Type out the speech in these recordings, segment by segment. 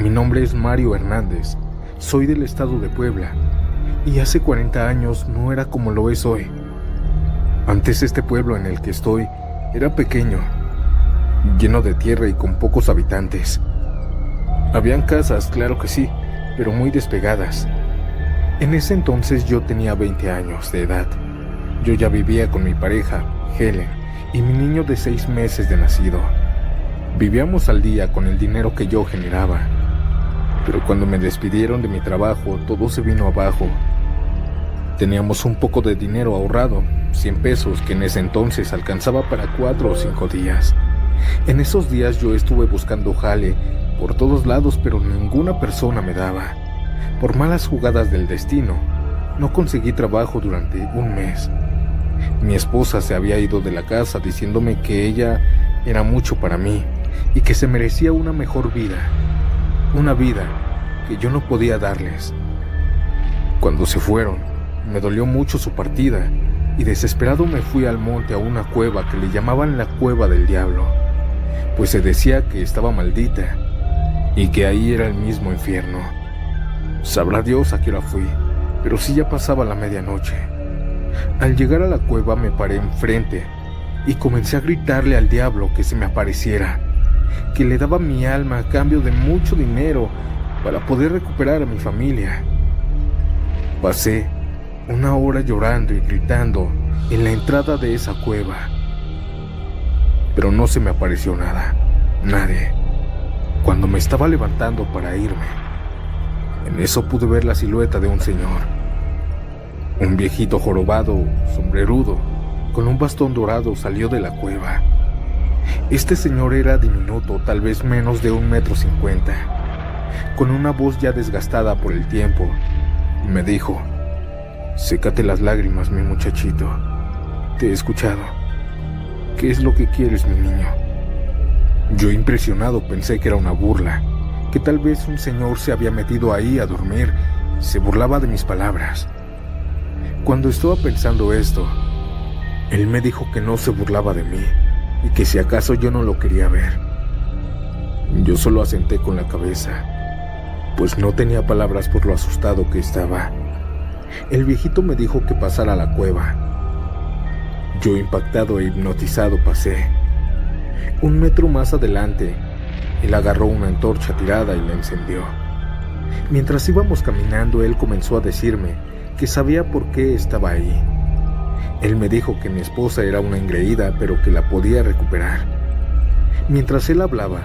Mi nombre es Mario Hernández, soy del estado de Puebla, y hace 40 años no era como lo es hoy. Antes este pueblo en el que estoy era pequeño, lleno de tierra y con pocos habitantes. Habían casas, claro que sí, pero muy despegadas. En ese entonces yo tenía 20 años de edad. Yo ya vivía con mi pareja, Helen, y mi niño de 6 meses de nacido. Vivíamos al día con el dinero que yo generaba. Pero cuando me despidieron de mi trabajo, todo se vino abajo. Teníamos un poco de dinero ahorrado, 100 pesos, que en ese entonces alcanzaba para 4 o 5 días. En esos días yo estuve buscando jale por todos lados, pero ninguna persona me daba. Por malas jugadas del destino, no conseguí trabajo durante un mes. Mi esposa se había ido de la casa diciéndome que ella era mucho para mí y que se merecía una mejor vida. Una vida que yo no podía darles. Cuando se fueron, me dolió mucho su partida y desesperado me fui al monte a una cueva que le llamaban la Cueva del Diablo, pues se decía que estaba maldita y que ahí era el mismo infierno. Sabrá Dios a qué hora fui, pero sí ya pasaba la medianoche. Al llegar a la cueva me paré enfrente y comencé a gritarle al diablo que se me apareciera, que le daba mi alma a cambio de mucho dinero para poder recuperar a mi familia. Pasé 1 hora llorando y gritando en la entrada de esa cueva, pero no se me apareció nada, nadie. Cuando me estaba levantando para irme, en eso pude ver la silueta de un señor, un viejito jorobado, sombrerudo, con un bastón dorado salió de la cueva. Este señor era diminuto, tal vez menos de 1,50 m, con una voz ya desgastada por el tiempo. Me dijo: «Sécate las lágrimas, mi muchachito. Te he escuchado. ¿Qué es lo que quieres, mi niño?». Yo, impresionado, pensé que era una burla, que tal vez un señor se había metido ahí a dormir, se burlaba de mis palabras. Cuando estaba pensando esto, él me dijo que no se burlaba de mí y que si acaso yo no lo quería ver. Yo solo asenté con la cabeza, pues no tenía palabras por lo asustado que estaba. El viejito me dijo que pasara a la cueva. Yo, impactado e hipnotizado, pasé. 1 metro más adelante, él agarró una antorcha tirada y la encendió. Mientras íbamos caminando, él comenzó a decirme que sabía por qué estaba ahí. Él me dijo que mi esposa era una engreída, pero que la podía recuperar. Mientras él hablaba,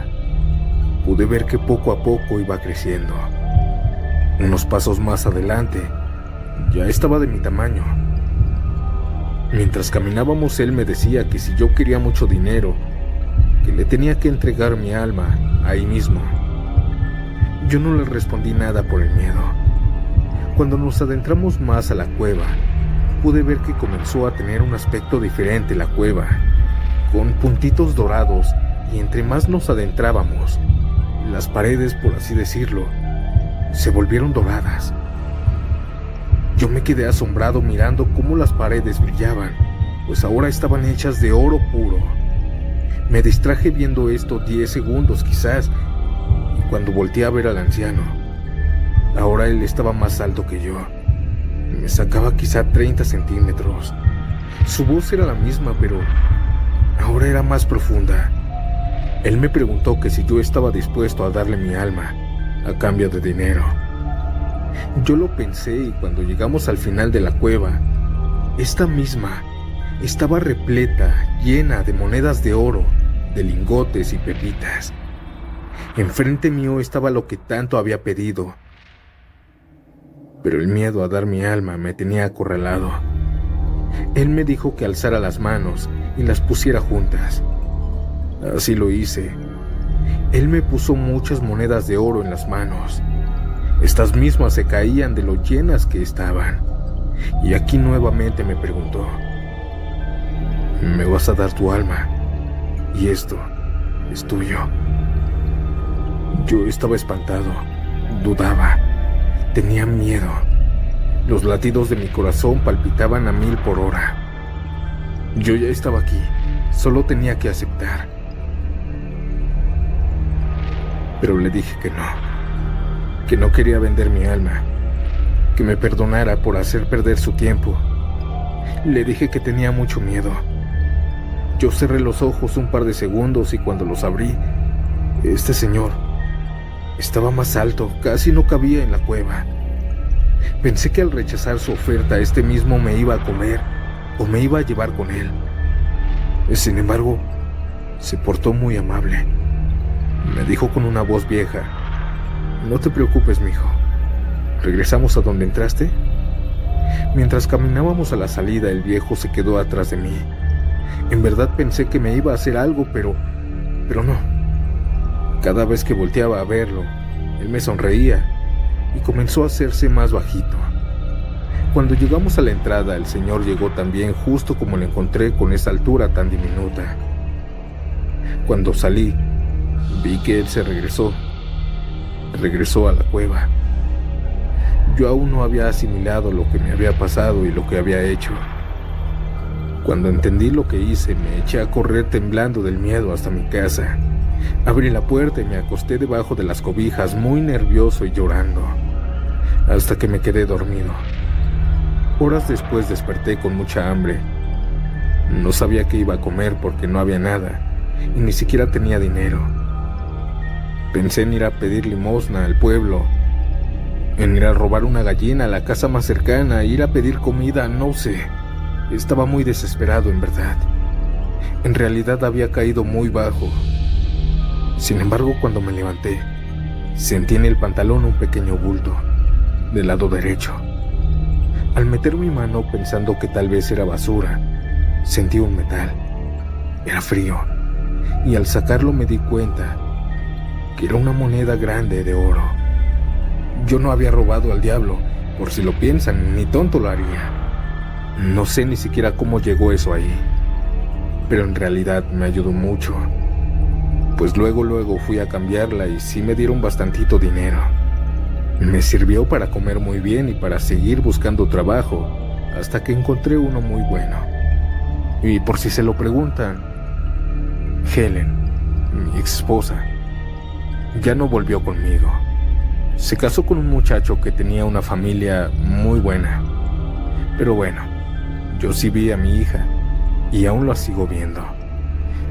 pude ver que poco a poco iba creciendo. Unos pasos más adelante, ya estaba de mi tamaño. Mientras caminábamos, él me decía que si yo quería mucho dinero, que le tenía que entregar mi alma ahí mismo. Yo no le respondí nada por el miedo. Cuando nos adentramos más a la cueva, pude ver que comenzó a tener un aspecto diferente la cueva, con puntitos dorados, y entre más nos adentrábamos, las paredes, por así decirlo, se volvieron doradas. Yo me quedé asombrado mirando cómo las paredes brillaban, pues ahora estaban hechas de oro puro. Me distraje viendo esto 10 segundos quizás, y cuando volteé a ver al anciano, ahora él estaba más alto que yo. Me sacaba quizá 30 centímetros. Su voz era la misma, pero ahora era más profunda. Él me preguntó que si yo estaba dispuesto a darle mi alma a cambio de dinero. Yo lo pensé, y cuando llegamos al final de la cueva, esta misma estaba repleta, llena de monedas de oro, de lingotes y pepitas. Enfrente mío estaba lo que tanto había pedido, pero el miedo a dar mi alma me tenía acorralado. Él me dijo que alzara las manos y las pusiera juntas. Así lo hice. Él me puso muchas monedas de oro en las manos. Estas mismas se caían de lo llenas que estaban. Y aquí nuevamente me preguntó: «¿Me vas a dar tu alma? Y esto es tuyo». Yo estaba espantado, dudaba, tenía miedo. Los latidos de mi corazón palpitaban a 1000 por hora. Yo ya estaba aquí, solo tenía que aceptar. Pero le dije que no, que no quería vender mi alma, que me perdonara por hacer perder su tiempo. Le dije que tenía mucho miedo. Yo cerré los ojos un par de segundos y cuando los abrí, este señor estaba más alto, casi no cabía en la cueva. Pensé que al rechazar su oferta, este mismo me iba a comer o me iba a llevar con él. Sin embargo, se portó muy amable. Me dijo con una voz vieja: «No te preocupes, mijo. ¿Regresamos a donde entraste?». Mientras caminábamos a la salida, el viejo se quedó atrás de mí. En verdad pensé que me iba a hacer algo, pero no. Cada vez que volteaba a verlo, él me sonreía y comenzó a hacerse más bajito. Cuando llegamos a la entrada, el señor llegó también justo como lo encontré, con esa altura tan diminuta. Cuando salí, vi que él se regresó a la cueva. Yo aún no había asimilado lo que me había pasado y lo que había hecho. Cuando entendí lo que hice, me eché a correr temblando del miedo hasta mi casa. Abrí la puerta y me acosté debajo de las cobijas, muy nervioso y llorando, hasta que me quedé dormido. Horas después desperté con mucha hambre. No sabía qué iba a comer porque no había nada y ni siquiera tenía dinero. Pensé en ir a pedir limosna al pueblo, en ir a robar una gallina a la casa más cercana, ir a pedir comida, no sé. Estaba muy desesperado, en verdad. En realidad había caído muy bajo. Sin embargo, cuando me levanté, sentí en el pantalón un pequeño bulto, del lado derecho. Al meter mi mano pensando que tal vez era basura, sentí un metal. Era frío, y al sacarlo me di cuenta que era una moneda grande de oro. Yo no había robado al diablo, por si lo piensan, ni tonto lo haría. No sé ni siquiera cómo llegó eso ahí, pero en realidad me ayudó mucho, pues luego fui a cambiarla y sí me dieron bastantito dinero. Me sirvió para comer muy bien y para seguir buscando trabajo, hasta que encontré uno muy bueno. Y por si se lo preguntan, Helen, mi ex esposa, ya no volvió conmigo. Se casó con un muchacho que tenía una familia muy buena. Pero bueno, yo sí vi a mi hija y aún la sigo viendo.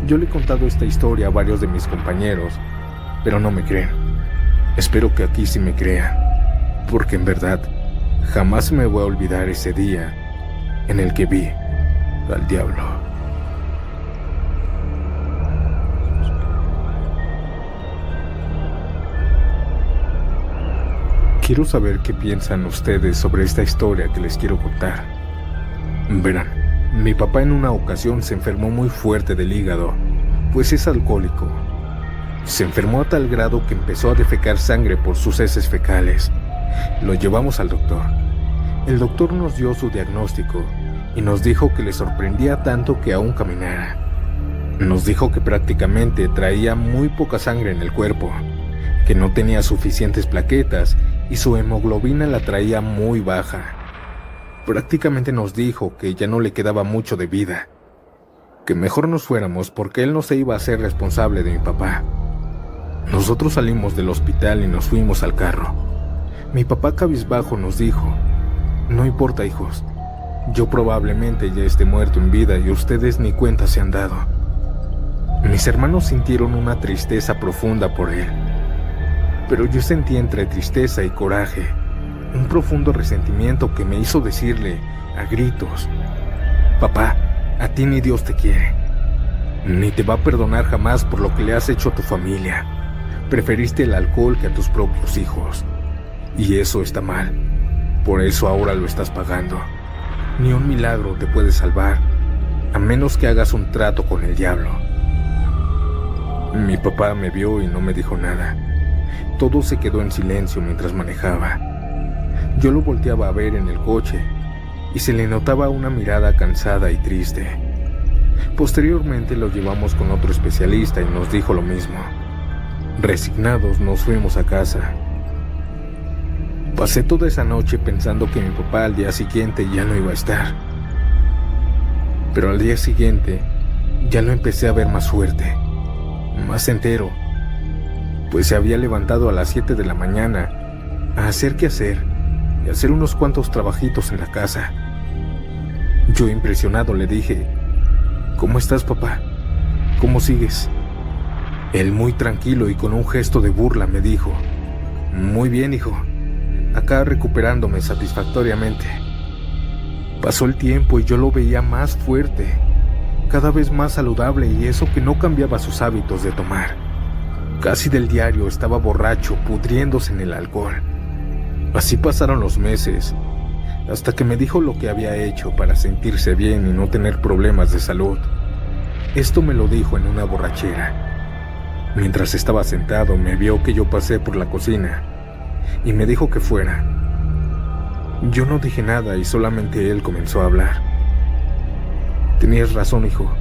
Yo le he contado esta historia a varios de mis compañeros, pero no me creen. Espero que aquí sí me crean, porque en verdad jamás me voy a olvidar ese día en el que vi al diablo. Quiero saber qué piensan ustedes sobre esta historia que les quiero contar. Verán, mi papá en una ocasión se enfermó muy fuerte del hígado, pues es alcohólico. Se enfermó a tal grado que empezó a defecar sangre por sus heces fecales. Lo llevamos al doctor. El doctor nos dio su diagnóstico y nos dijo que le sorprendía tanto que aún caminara. Nos dijo que prácticamente traía muy poca sangre en el cuerpo, que no tenía suficientes plaquetas y su hemoglobina la traía muy baja. Prácticamente nos dijo que ya no le quedaba mucho de vida, que mejor nos fuéramos porque él no se iba a hacer responsable de mi papá. Nosotros salimos del hospital y nos fuimos al carro. Mi papá cabizbajo nos dijo: «No importa, hijos, yo probablemente ya esté muerto en vida y ustedes ni cuenta se han dado». Mis hermanos sintieron una tristeza profunda por él, pero yo sentí entre tristeza y coraje un profundo resentimiento que me hizo decirle a gritos: «Papá, a ti ni Dios te quiere, ni te va a perdonar jamás por lo que le has hecho a tu familia. Preferiste el alcohol que a tus propios hijos, y eso está mal, por eso ahora lo estás pagando. Ni un milagro te puede salvar, a menos que hagas un trato con el diablo». Mi papá me vio y no me dijo nada. Todo se quedó en silencio mientras manejaba. Yo lo volteaba a ver en el coche y se le notaba una mirada cansada y triste. Posteriormente lo llevamos con otro especialista y nos dijo lo mismo. Resignados nos fuimos a casa. Pasé toda esa noche pensando que mi papá al día siguiente ya no iba a estar. Pero al día siguiente ya lo empecé a ver más fuerte, más entero, pues se había levantado a las 7 de la mañana a hacer qué hacer y hacer unos cuantos trabajitos en la casa. Yo, impresionado, le dije: ¿Cómo estás, papá? ¿Cómo sigues? Él, muy tranquilo y con un gesto de burla, me dijo: Muy bien, hijo, acá recuperándome satisfactoriamente. Pasó el tiempo y yo lo veía más fuerte, cada vez más saludable, y eso que no cambiaba sus hábitos de tomar. Casi del diario estaba borracho, pudriéndose en el alcohol. Así pasaron los meses, hasta que me dijo lo que había hecho para sentirse bien y no tener problemas de salud. Esto me lo dijo en una borrachera. Mientras estaba sentado, me vio que yo pasé por la cocina y me dijo que fuera. Yo no dije nada y solamente él comenzó a hablar. Tenías razón, hijo.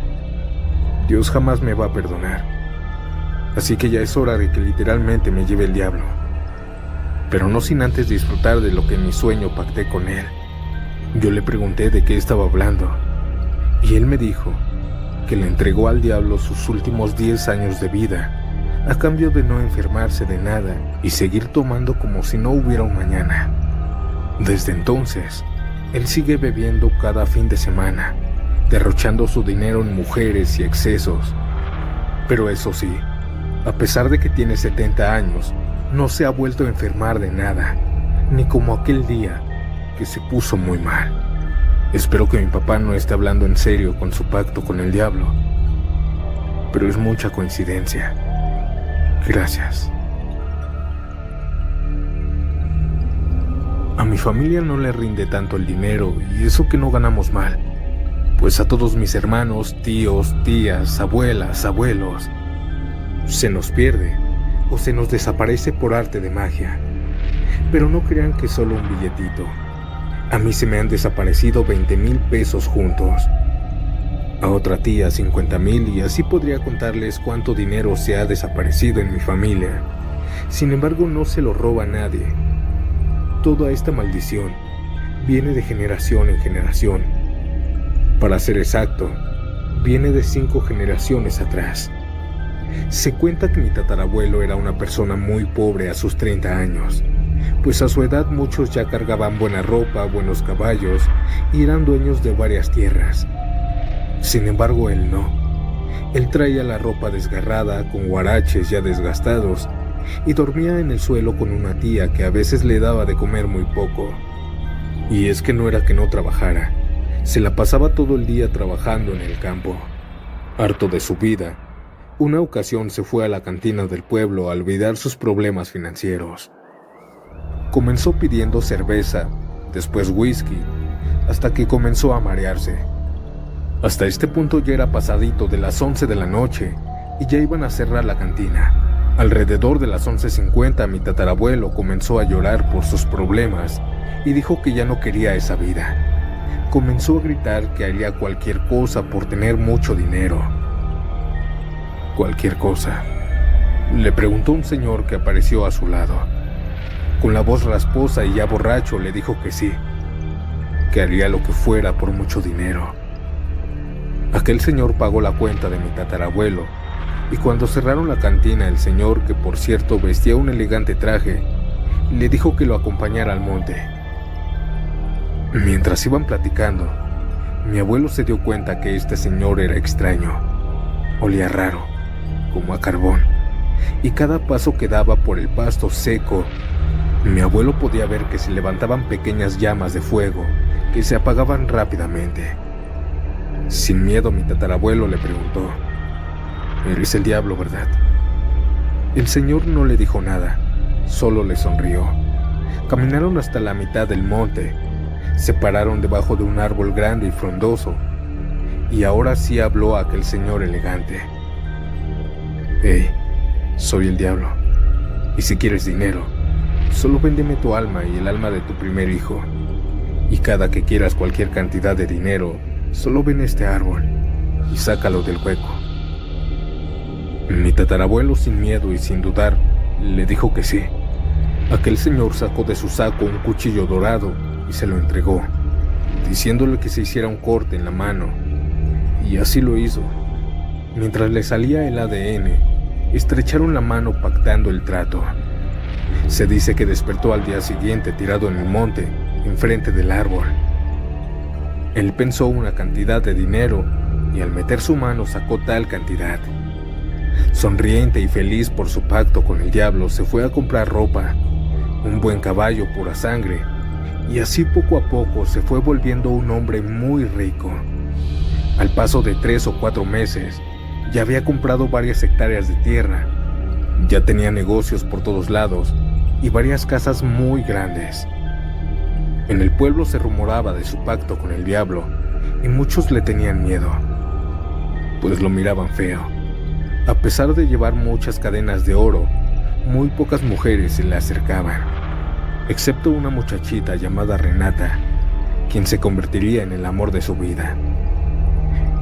Dios jamás me va a perdonar. Así que ya es hora de que literalmente me lleve el diablo. Pero no sin antes disfrutar de lo que en mi sueño pacté con él. Yo le pregunté de qué estaba hablando, y él me dijo que le entregó al diablo sus últimos 10 años de vida, a cambio de no enfermarse de nada y seguir tomando como si no hubiera un mañana. Desde entonces, él sigue bebiendo cada fin de semana, derrochando su dinero en mujeres y excesos. Pero eso sí, a pesar de que tiene 70 años, no se ha vuelto a enfermar de nada, ni como aquel día que se puso muy mal. Espero que mi papá no esté hablando en serio con su pacto con el diablo, pero es mucha coincidencia. Gracias. A mi familia no le rinde tanto el dinero, y eso que no ganamos mal, pues a todos mis hermanos, tíos, tías, abuelas, abuelos, se nos pierde o se nos desaparece por arte de magia. Pero no crean que solo un billetito. A mí se me han desaparecido 20,000 pesos juntos. A otra tía 50,000, y así podría contarles cuánto dinero se ha desaparecido en mi familia. Sin embargo, no se lo roba a nadie. Toda esta maldición viene de generación en generación. Para ser exacto, viene de 5 generaciones atrás. Se cuenta que mi tatarabuelo era una persona muy pobre a sus 30 años, pues a su edad muchos ya cargaban buena ropa, buenos caballos y eran dueños de varias tierras. Sin embargo, él no. Él traía la ropa desgarrada, con huaraches ya desgastados, y dormía en el suelo con una tía que a veces le daba de comer muy poco. Y es que no era que no trabajara, se la pasaba todo el día trabajando en el campo. Harto de su vida, una ocasión se fue a la cantina del pueblo a olvidar sus problemas financieros. Comenzó pidiendo cerveza, después whisky, hasta que comenzó a marearse. Hasta este punto ya era pasadito de las 11 de la noche y ya iban a cerrar la cantina. Alrededor de las 11:50 mi tatarabuelo comenzó a llorar por sus problemas y dijo que ya no quería esa vida. Comenzó a gritar que haría cualquier cosa por tener mucho dinero. ¿Cualquier cosa?, le preguntó un señor que apareció a su lado. Con la voz rasposa y ya borracho le dijo que sí, que haría lo que fuera por mucho dinero. Aquel señor pagó la cuenta de mi tatarabuelo, y cuando cerraron la cantina, el señor, que por cierto vestía un elegante traje, le dijo que lo acompañara al monte. Mientras iban platicando, mi abuelo se dio cuenta que este señor era extraño. Olía raro, como a carbón, y cada paso que daba por el pasto seco, mi abuelo podía ver que se levantaban pequeñas llamas de fuego que se apagaban rápidamente. Sin miedo, mi tatarabuelo le preguntó: «Eres el diablo, ¿verdad?». El señor no le dijo nada, solo le sonrió. Caminaron hasta la mitad del monte, se pararon debajo de un árbol grande y frondoso, y ahora sí habló aquel señor elegante. «Hey, soy el diablo, y si quieres dinero, solo véndeme tu alma y el alma de tu primer hijo, y cada que quieras cualquier cantidad de dinero, solo ven este árbol y sácalo del hueco». Mi tatarabuelo, sin miedo y sin dudar, le dijo que sí. Aquel señor sacó de su saco un cuchillo dorado y se lo entregó, diciéndole que se hiciera un corte en la mano, y así lo hizo. Mientras le salía el ADN, estrecharon la mano pactando el trato. Se dice que despertó al día siguiente tirado en el monte, enfrente del árbol. Él pensó una cantidad de dinero y al meter su mano sacó tal cantidad. Sonriente y feliz por su pacto con el diablo, se fue a comprar ropa, un buen caballo pura sangre, y así poco a poco se fue volviendo un hombre muy rico. Al paso de 3 o 4 meses, ya había comprado varias hectáreas de tierra, ya tenía negocios por todos lados y varias casas muy grandes. En el pueblo se rumoraba de su pacto con el diablo y muchos le tenían miedo, pues lo miraban feo. A pesar de llevar muchas cadenas de oro, muy pocas mujeres se le acercaban, excepto una muchachita llamada Renata, quien se convertiría en el amor de su vida.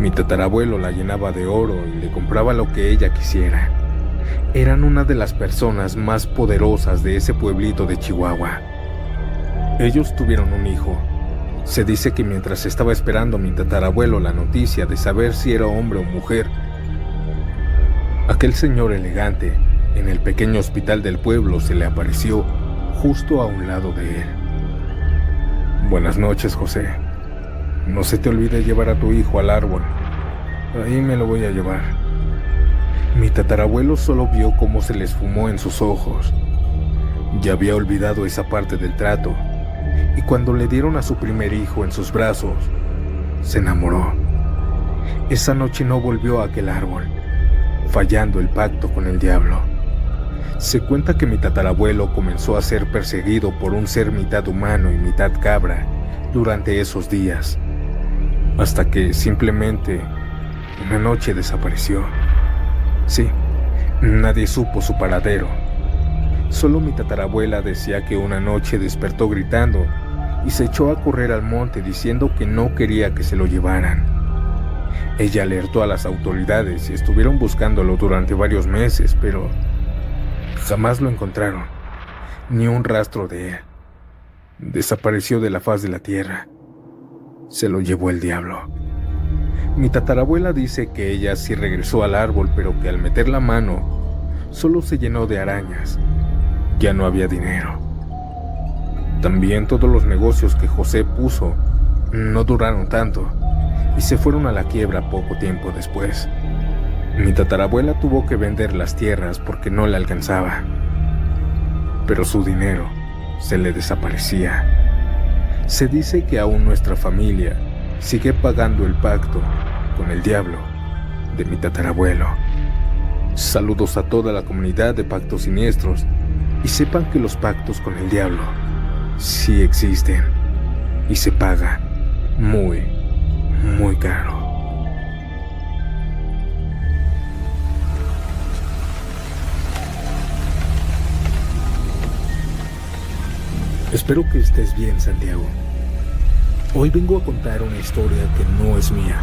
Mi tatarabuelo la llenaba de oro y le compraba lo que ella quisiera. Eran una de las personas más poderosas de ese pueblito de Chihuahua. Ellos tuvieron un hijo. Se dice que mientras estaba esperando mi tatarabuelo la noticia de saber si era hombre o mujer, aquel señor elegante en el pequeño hospital del pueblo se le apareció justo a un lado de él. Buenas noches, José. No se te olvide llevar a tu hijo al árbol. Ahí me lo voy a llevar. Mi tatarabuelo solo vio cómo se le esfumó en sus ojos. Ya había olvidado esa parte del trato, y cuando le dieron a su primer hijo en sus brazos, se enamoró. Esa noche no volvió a aquel árbol, fallando el pacto con el diablo. Se cuenta que mi tatarabuelo comenzó a ser perseguido por un ser mitad humano y mitad cabra durante esos días, hasta que simplemente una noche desapareció. Sí, nadie supo su paradero. Solo mi tatarabuela decía que una noche despertó gritando y se echó a correr al monte diciendo que no quería que se lo llevaran. Ella alertó a las autoridades y estuvieron buscándolo durante varios meses, pero jamás lo encontraron, ni un rastro de él. Desapareció de la faz de la tierra. Se lo llevó el diablo. Mi tatarabuela dice que ella sí regresó al árbol, pero que al meter la mano solo se llenó de arañas. Ya no había dinero. También todos los negocios que José puso no duraron tanto y se fueron a la quiebra poco tiempo después. Mi tatarabuela tuvo que vender las tierras porque no le alcanzaba, pero su dinero se le desaparecía. Se dice que aún nuestra familia sigue pagando el pacto con el diablo de mi tatarabuelo. Saludos a toda la comunidad de Pactos Siniestros y sepan que los pactos con el diablo sí existen y se pagan muy, muy caro. Espero que estés bien, Santiago. Hoy vengo a contar una historia que no es mía,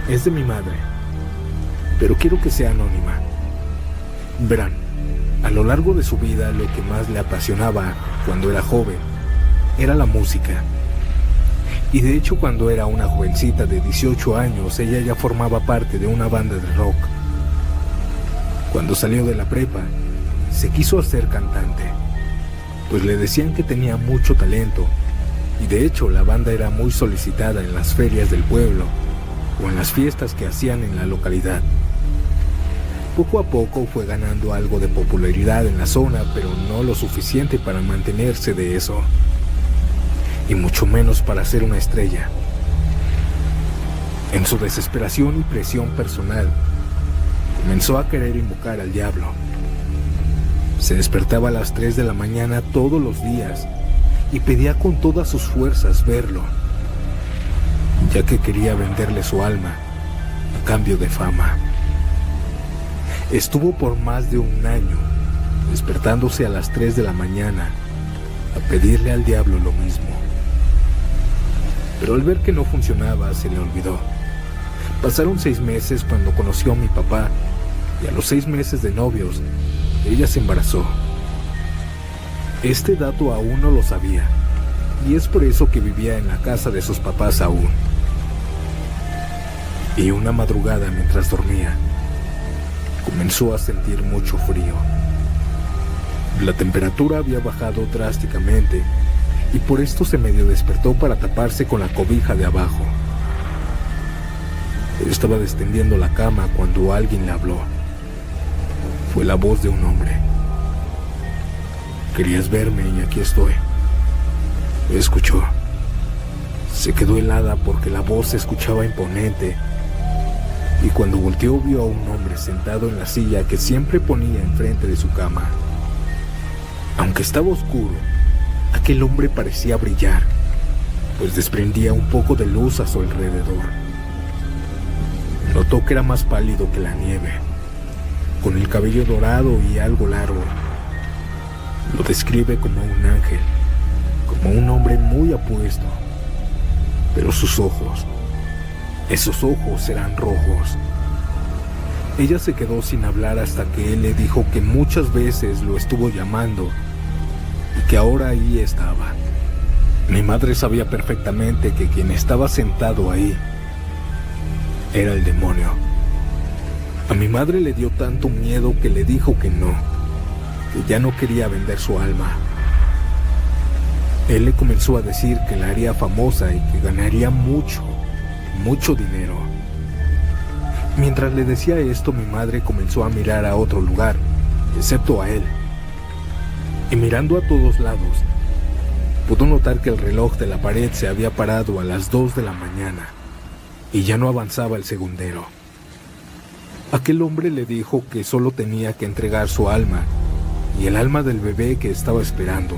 es de mi madre, pero quiero que sea anónima. Verán, a lo largo de su vida lo que más le apasionaba cuando era joven era la música. Y de hecho cuando era una jovencita de 18 años ella ya formaba parte de una banda de rock. Cuando salió de la prepa, se quiso hacer cantante, pues le decían que tenía mucho talento, y de hecho la banda era muy solicitada en las ferias del pueblo o en las fiestas que hacían en la localidad. Poco a poco fue ganando algo de popularidad en la zona, pero no lo suficiente para mantenerse de eso, y mucho menos para ser una estrella. En su desesperación y presión personal, comenzó a querer invocar al diablo. Se despertaba a las 3 de la mañana todos los días y pedía con todas sus fuerzas verlo, ya que quería venderle su alma a cambio de fama. Estuvo por más de un año despertándose a las 3 de la mañana a pedirle al diablo lo mismo. Pero al ver que no funcionaba, se le olvidó. Pasaron 6 meses cuando conoció a mi papá, y a los 6 meses de novios, ella se embarazó. Este dato aún no lo sabía, y es por eso que vivía en la casa de sus papás aún. Y una madrugada mientras dormía, comenzó a sentir mucho frío. La temperatura había bajado drásticamente y por esto se medio despertó para taparse con la cobija de abajo. Estaba descendiendo la cama cuando alguien le habló. Fue la voz de un hombre. «Querías verme y aquí estoy». Escuchó. Se quedó helada porque la voz se escuchaba imponente y cuando volteó vio a un hombre sentado en la silla que siempre ponía enfrente de su cama. Aunque estaba oscuro, aquel hombre parecía brillar, pues desprendía un poco de luz a su alrededor. Notó que era más pálido que la nieve, con el cabello dorado y algo largo. Lo describe como un ángel, como un hombre muy apuesto, pero sus ojos, esos ojos eran rojos. Ella se quedó sin hablar hasta que él le dijo que muchas veces lo estuvo llamando y que ahora ahí estaba. Mi madre sabía perfectamente que quien estaba sentado ahí era el demonio. A mi madre le dio tanto miedo que le dijo que no, que ya no quería vender su alma. Él le comenzó a decir que la haría famosa y que ganaría mucho, mucho dinero. Mientras le decía esto, mi madre comenzó a mirar a otro lugar, excepto a él. Y mirando a todos lados, pudo notar que el reloj de la pared se había parado a las 2 de la mañana y ya no avanzaba el segundero. Aquel hombre le dijo que solo tenía que entregar su alma y el alma del bebé que estaba esperando.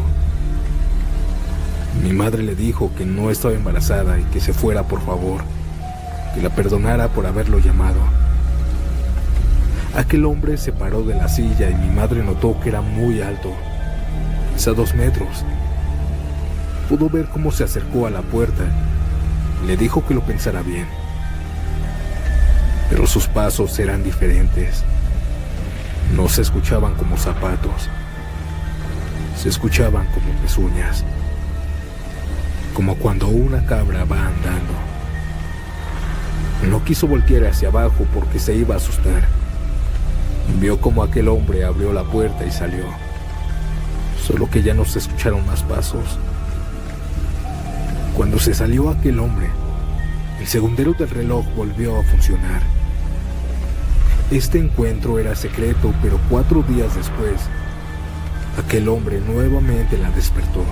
Mi madre le dijo que no estaba embarazada y que se fuera, por favor, que la perdonara por haberlo llamado. Aquel hombre se paró de la silla y mi madre notó que era muy alto, quizá 2 metros. Pudo ver cómo se acercó a la puerta. Le dijo que lo pensara bien. Pero sus pasos eran diferentes. No se escuchaban como zapatos. Se escuchaban como pezuñas. Como cuando una cabra va andando. No quiso voltear hacia abajo porque se iba a asustar. Vio como aquel hombre abrió la puerta y salió. Solo que ya no se escucharon más pasos. Cuando se salió aquel hombre, el segundero del reloj volvió a funcionar. Este encuentro era secreto, pero 4 días después, aquel hombre nuevamente la despertó.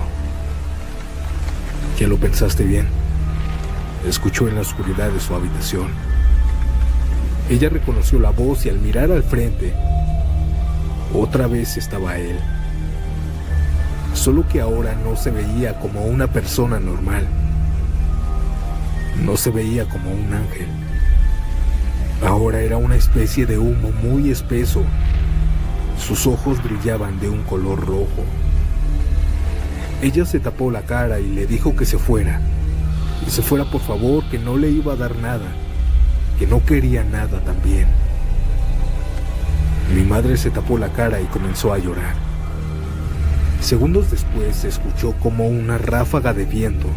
«¿Ya lo pensaste bien?», escuchó en la oscuridad de su habitación. Ella reconoció la voz y al mirar al frente, otra vez estaba él. Solo que ahora no se veía como una persona normal. No se veía como un ángel. Ahora era una especie de humo muy espeso. Sus ojos brillaban de un color rojo. Ella se tapó la cara y le dijo que se fuera. Que se fuera, por favor, que no le iba a dar nada. Que no quería nada también. Mi madre se tapó la cara y comenzó a llorar. Segundos después se escuchó como una ráfaga de viento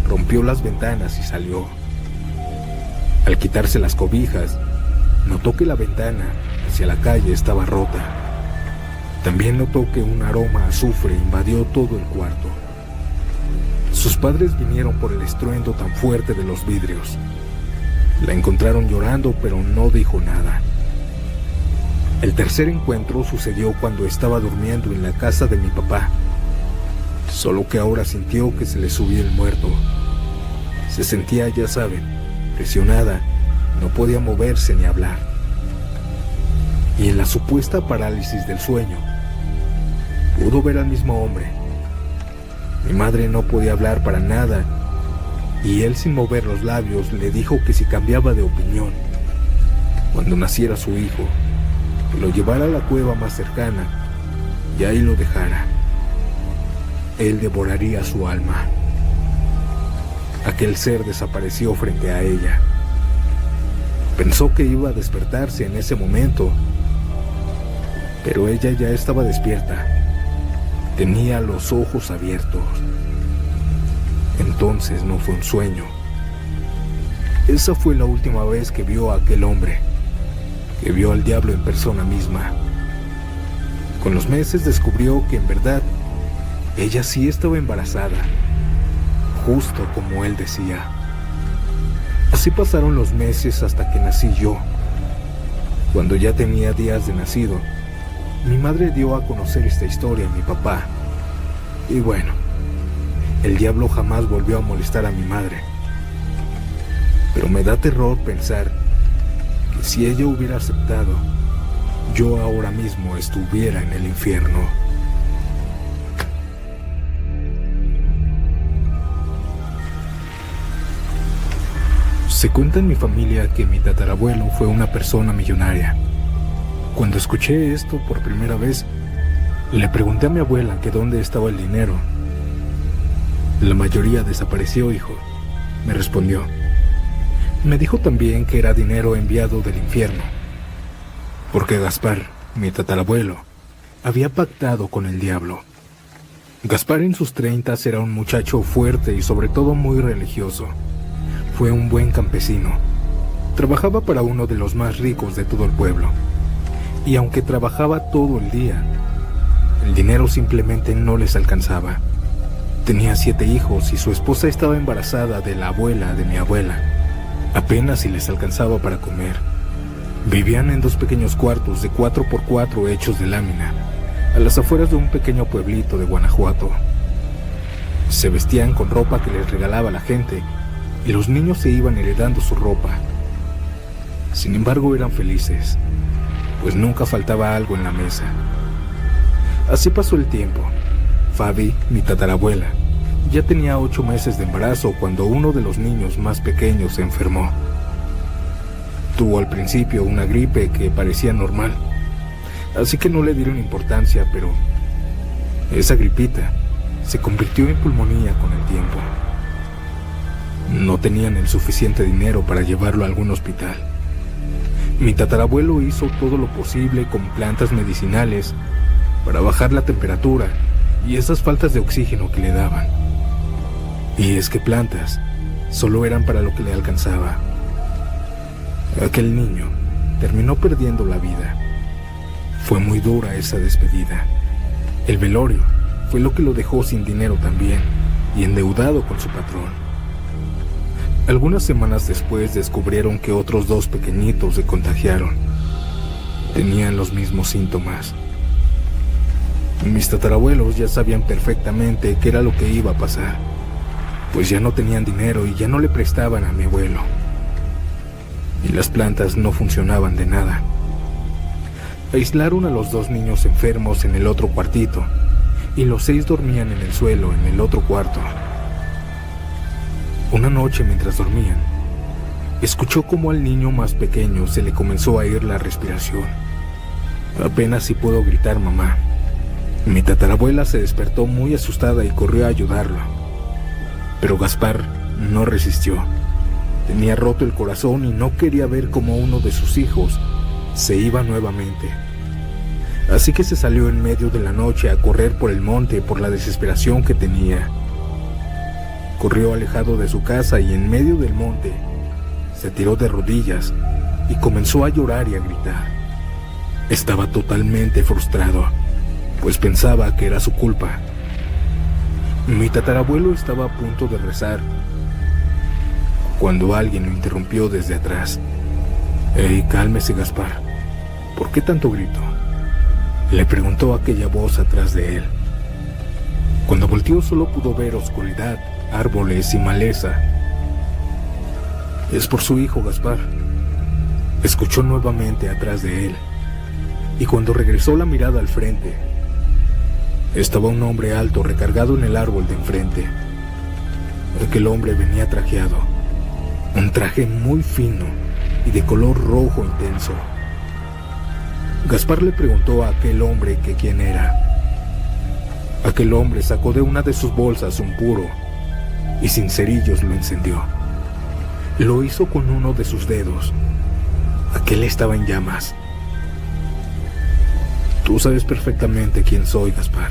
rompió las ventanas y salió. Al quitarse las cobijas, notó que la ventana hacia la calle estaba rota. También notó que un aroma a azufre invadió todo el cuarto. Sus padres vinieron por el estruendo tan fuerte de los vidrios. La encontraron llorando, pero no dijo nada. El tercer encuentro sucedió cuando estaba durmiendo en la casa de mi papá. Solo que ahora sintió que se le subía el muerto. Se sentía, ya saben, presionada, no podía moverse ni hablar. Y en la supuesta parálisis del sueño, pudo ver al mismo hombre. Mi madre no podía hablar para nada, y él sin mover los labios le dijo que si cambiaba de opinión, cuando naciera su hijo, que lo llevara a la cueva más cercana y ahí lo dejara. Él devoraría su alma. Aquel ser desapareció frente a ella. Pensó que iba a despertarse en ese momento, pero ella ya estaba despierta. Tenía los ojos abiertos. Entonces no fue un sueño. Esa fue la última vez que vio a aquel hombre, que vio al diablo en persona misma. Con los meses descubrió que en verdad ella sí estaba embarazada, justo como él decía. Así pasaron los meses hasta que nací yo. Cuando ya tenía días de nacido, mi madre dio a conocer esta historia a mi papá. Y bueno, el diablo jamás volvió a molestar a mi madre. Pero me da terror pensar que si ella hubiera aceptado, yo ahora mismo estuviera en el infierno. Se cuenta en mi familia que mi tatarabuelo fue una persona millonaria. Cuando escuché esto por primera vez, le pregunté a mi abuela que dónde estaba el dinero. La mayoría desapareció, hijo, me respondió. Me dijo también que era dinero enviado del infierno, porque Gaspar, mi tatarabuelo, había pactado con el diablo. Gaspar en sus 30 era un muchacho fuerte y sobre todo muy religioso. Fue un buen campesino. Trabajaba para uno de los más ricos de todo el pueblo. Y aunque trabajaba todo el día, el dinero simplemente no les alcanzaba. Tenía 7 hijos y su esposa estaba embarazada de la abuela de mi abuela. Apenas si les alcanzaba para comer. Vivían en 2 pequeños cuartos de 4x4 hechos de lámina, a las afueras de un pequeño pueblito de Guanajuato. Se vestían con ropa que les regalaba la gente, y los niños se iban heredando su ropa. Sin embargo, eran felices, pues nunca faltaba algo en la mesa. Así pasó el tiempo. Fabi, mi tatarabuela, ya tenía 8 meses de embarazo cuando uno de los niños más pequeños se enfermó. Tuvo al principio una gripe que parecía normal, así que no le dieron importancia, pero esa gripita se convirtió en pulmonía con el tiempo. No tenían el suficiente dinero para llevarlo a algún hospital. Mi tatarabuelo hizo todo lo posible con plantas medicinales para bajar la temperatura y esas faltas de oxígeno que le daban. Y es que plantas solo eran para lo que le alcanzaba. Aquel niño terminó perdiendo la vida. Fue muy dura esa despedida. El velorio fue lo que lo dejó sin dinero también y endeudado con su patrón. Algunas semanas después descubrieron que otros 2 pequeñitos se contagiaron. Tenían los mismos síntomas. Mis tatarabuelos ya sabían perfectamente qué era lo que iba a pasar, pues ya no tenían dinero y ya no le prestaban a mi abuelo. Y las plantas no funcionaban de nada. Aislaron a los 2 niños enfermos en el otro cuartito, y los 6 dormían en el suelo en el otro cuarto. Una noche mientras dormían, escuchó cómo al niño más pequeño se le comenzó a ir la respiración. Apenas si pudo gritar mamá. Mi tatarabuela se despertó muy asustada y corrió a ayudarlo. Pero Gaspar no resistió. Tenía roto el corazón y no quería ver cómo uno de sus hijos se iba nuevamente. Así que se salió en medio de la noche a correr por el monte por la desesperación que tenía. Corrió alejado de su casa y en medio del monte se tiró de rodillas y comenzó a llorar y a gritar. Estaba totalmente frustrado, pues pensaba que era su culpa. Mi tatarabuelo estaba a punto de rezar cuando alguien lo interrumpió desde atrás. «Ey, cálmese, Gaspar. ¿Por qué tanto grito?», le preguntó aquella voz atrás de él. Cuando volteó solo pudo ver oscuridad, árboles y maleza. «Es por su hijo, Gaspar», escuchó nuevamente atrás de él, y cuando regresó la mirada al frente, estaba un hombre alto recargado en el árbol de enfrente. Aquel hombre venía trajeado, un traje muy fino y de color rojo intenso. Gaspar le preguntó a aquel hombre que quién era. Aquel hombre sacó de una de sus bolsas un puro y sin cerillos lo encendió. Lo hizo con uno de sus dedos. Aquel estaba en llamas. «Tú sabes perfectamente quién soy, Gaspar»,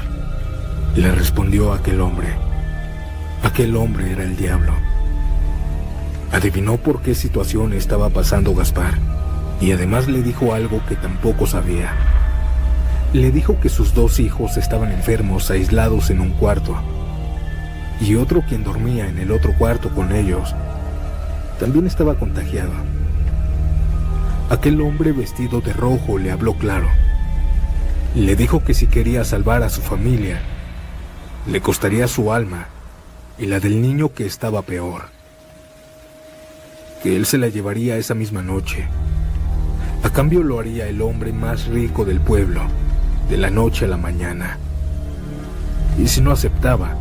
le respondió aquel hombre. Aquel hombre era el diablo. Adivinó por qué situación estaba pasando Gaspar, y además le dijo algo que tampoco sabía. Le dijo que sus 2 hijos estaban enfermos, aislados en un cuarto, y otro, quien dormía en el otro cuarto con ellos, también estaba contagiado. Aquel hombre vestido de rojo le habló claro. Le dijo que si quería salvar a su familia, le costaría su alma y la del niño, que estaba peor. Que él se la llevaría esa misma noche. A cambio lo haría el hombre más rico del pueblo, de la noche a la mañana. Y si no aceptaba,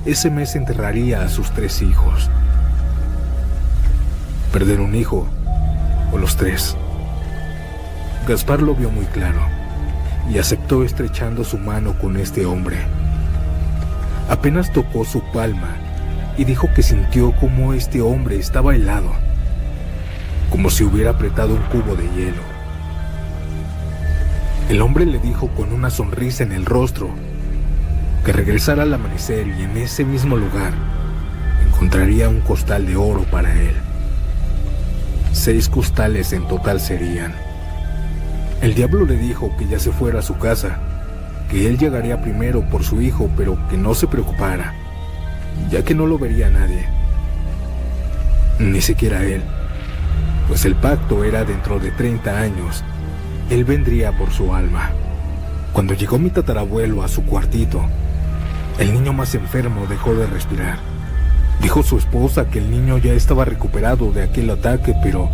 ese mes enterraría a sus 3 hijos. Perder un hijo o los 3. Gaspar lo vio muy claro y aceptó, estrechando su mano con este hombre. Apenas tocó su palma y dijo que sintió como este hombre estaba helado, como si hubiera apretado un cubo de hielo. El hombre le dijo con una sonrisa en el rostro que regresara al amanecer y en ese mismo lugar encontraría un costal de oro para él. 6 costales en total serían. El diablo le dijo que ya se fuera a su casa, que él llegaría primero por su hijo, pero que no se preocupara, ya que no lo vería nadie, ni siquiera él, pues el pacto era dentro de 30 años, él vendría por su alma. Cuando llegó mi tatarabuelo a su cuartito, el niño más enfermo dejó de respirar. Dijo su esposa que el niño ya estaba recuperado de aquel ataque, pero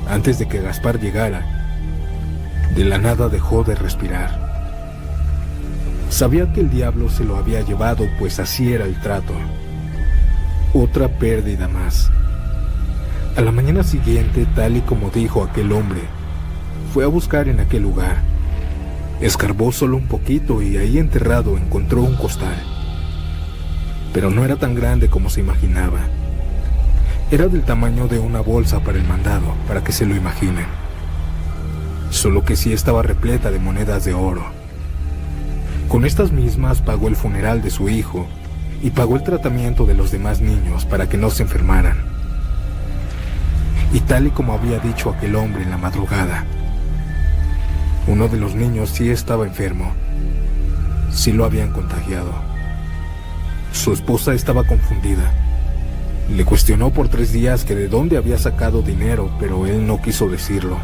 antes de que Gaspar llegara, de la nada dejó de respirar. Sabía que el diablo se lo había llevado, pues así era el trato. Otra pérdida más. A la mañana siguiente, tal y como dijo aquel hombre, fue a buscar en aquel lugar. Escarbó solo un poquito y ahí enterrado encontró un costal. Pero no era tan grande como se imaginaba. Era del tamaño de una bolsa para el mandado, para que se lo imaginen. Solo que sí estaba repleta de monedas de oro. Con estas mismas pagó el funeral de su hijo y pagó el tratamiento de los demás niños para que no se enfermaran. Y tal y como había dicho aquel hombre en la madrugada, uno de los niños sí estaba enfermo, sí lo habían contagiado. Su esposa estaba confundida. Le cuestionó por 3 días que de dónde había sacado dinero, pero él no quiso decirlo.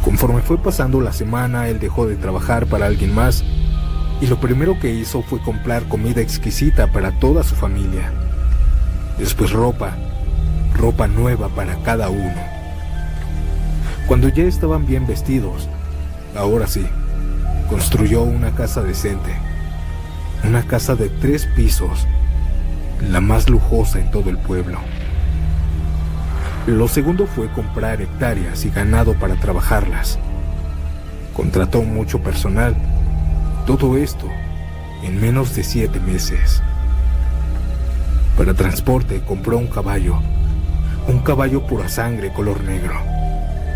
Conforme fue pasando la semana, él dejó de trabajar para alguien más y lo primero que hizo fue comprar comida exquisita para toda su familia. Después ropa nueva para cada uno. Cuando ya estaban bien vestidos, ahora sí, construyó una casa decente. Una casa de 3 pisos, la más lujosa en todo el pueblo. Lo segundo fue comprar hectáreas y ganado para trabajarlas. Contrató mucho personal. Todo esto en menos de 7 meses. Para transporte compró un caballo pura sangre color negro,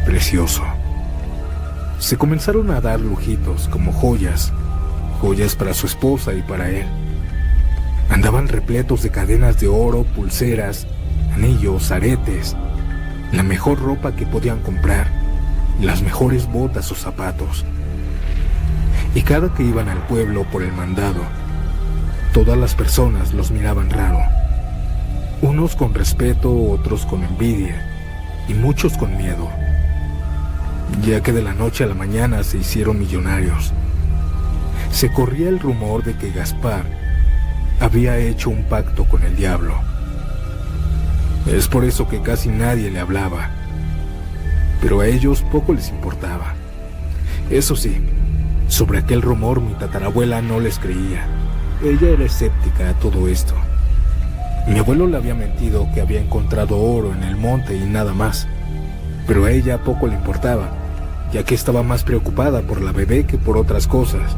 precioso. Se comenzaron a dar lujitos como joyas para su esposa y para él. Andaban repletos de cadenas de oro, pulseras, anillos, aretes, la mejor ropa que podían comprar, las mejores botas o zapatos. Y cada que iban al pueblo por el mandado, todas las personas los miraban raro. Unos con respeto, otros con envidia y muchos con miedo, ya que de la noche a la mañana se hicieron millonarios. Se corría el rumor de que Gaspar había hecho un pacto con el diablo. Es por eso que casi nadie le hablaba, pero a ellos poco les importaba. Eso sí, sobre aquel rumor mi tatarabuela no les creía. Ella era escéptica a todo esto. Mi abuelo le había mentido que había encontrado oro en el monte y nada más, pero a ella poco le importaba, ya que estaba más preocupada por la bebé que por otras cosas,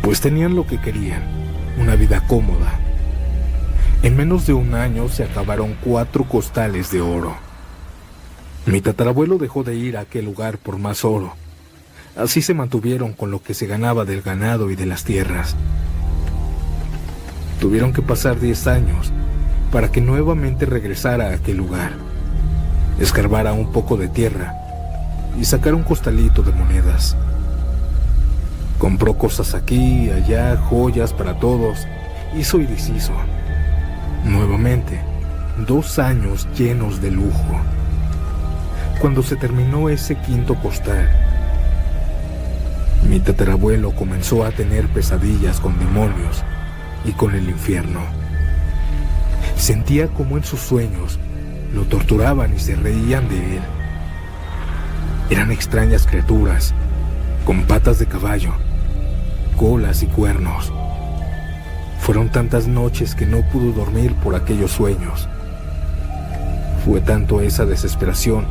pues tenían lo que querían, una vida cómoda. En menos de 1 año se acabaron 4 costales de oro. Mi tatarabuelo dejó de ir a aquel lugar por más oro. Así se mantuvieron con lo que se ganaba del ganado y de las tierras. Tuvieron que pasar 10 años para que nuevamente regresara a aquel lugar, escarbara un poco de tierra y sacara un costalito de monedas. Compró cosas aquí y allá, joyas para todos, hizo y deshizo. Nuevamente, 2 años llenos de lujo. Cuando se terminó ese quinto costal, mi tatarabuelo comenzó a tener pesadillas con demonios y con el infierno. Sentía como en sus sueños lo torturaban y se reían de él. Eran extrañas criaturas, con patas de caballo, colas y cuernos. Fueron tantas noches que no pudo dormir por aquellos sueños. Fue tanto esa desesperación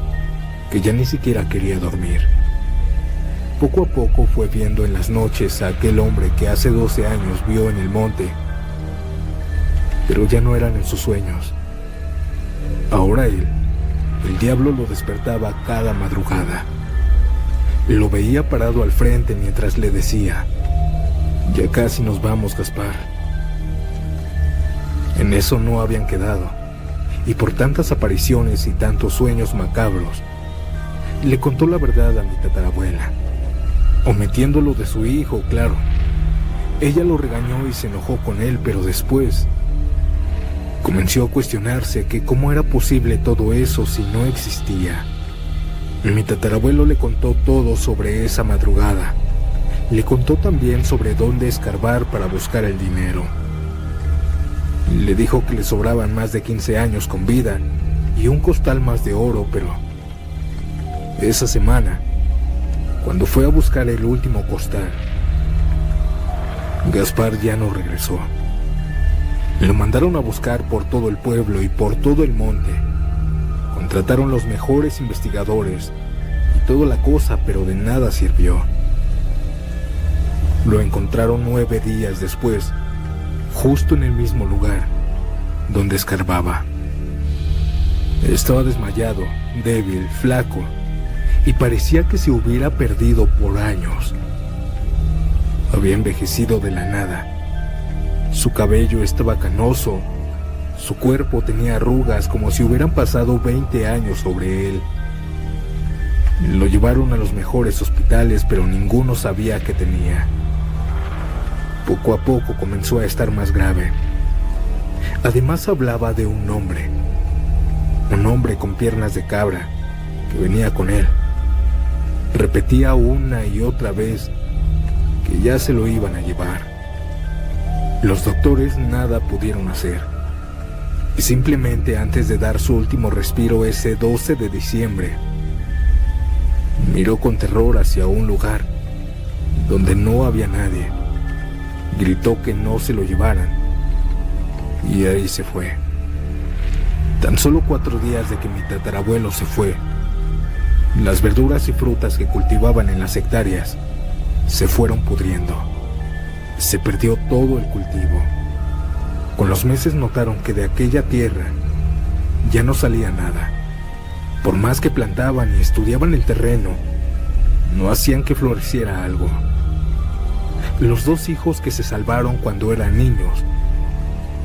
que ya ni siquiera quería dormir. Poco a poco fue viendo en las noches a aquel hombre que hace 12 años vio en el monte, pero ya no eran en sus sueños. Ahora el diablo lo despertaba cada madrugada. Lo veía parado al frente mientras le decía: «Ya casi nos vamos, Gaspar». En eso no habían quedado, y por tantas apariciones y tantos sueños macabros, le contó la verdad a mi tatarabuela, omitiéndolo de su hijo, claro. Ella lo regañó y se enojó con él, pero después comenzó a cuestionarse que cómo era posible todo eso si no existía. Mi tatarabuelo le contó todo sobre esa madrugada. Le contó también sobre dónde escarbar para buscar el dinero. Le dijo que le sobraban más de 15 años con vida y un costal más de oro, pero esa semana, cuando fue a buscar el último costal, Gaspar ya no regresó. Lo mandaron a buscar por todo el pueblo y por todo el monte. Contrataron los mejores investigadores y toda la cosa, pero de nada sirvió. Lo encontraron 9 días después, justo en el mismo lugar donde escarbaba. Estaba desmayado, débil, flaco, y parecía que se hubiera perdido por años. Había envejecido de la nada. Su cabello estaba canoso, su cuerpo tenía arrugas como si hubieran pasado 20 años sobre él. Lo llevaron a los mejores hospitales, pero ninguno sabía qué tenía. Poco a poco comenzó a estar más grave. Además hablaba de un hombre con piernas de cabra, que venía con él. Repetía una y otra vez que ya se lo iban a llevar. Los doctores nada pudieron hacer. Y simplemente antes de dar su último respiro ese 12 de diciembre, miró con terror hacia un lugar donde no había nadie. Gritó que no se lo llevaran y ahí se fue. Tan solo 4 días de que mi tatarabuelo se fue, las verduras y frutas que cultivaban en las hectáreas se fueron pudriendo. Se perdió todo el cultivo. Con los meses notaron que de aquella tierra ya no salía nada. Por más que plantaban y estudiaban el terreno, no hacían que floreciera algo. Los 2 hijos que se salvaron cuando eran niños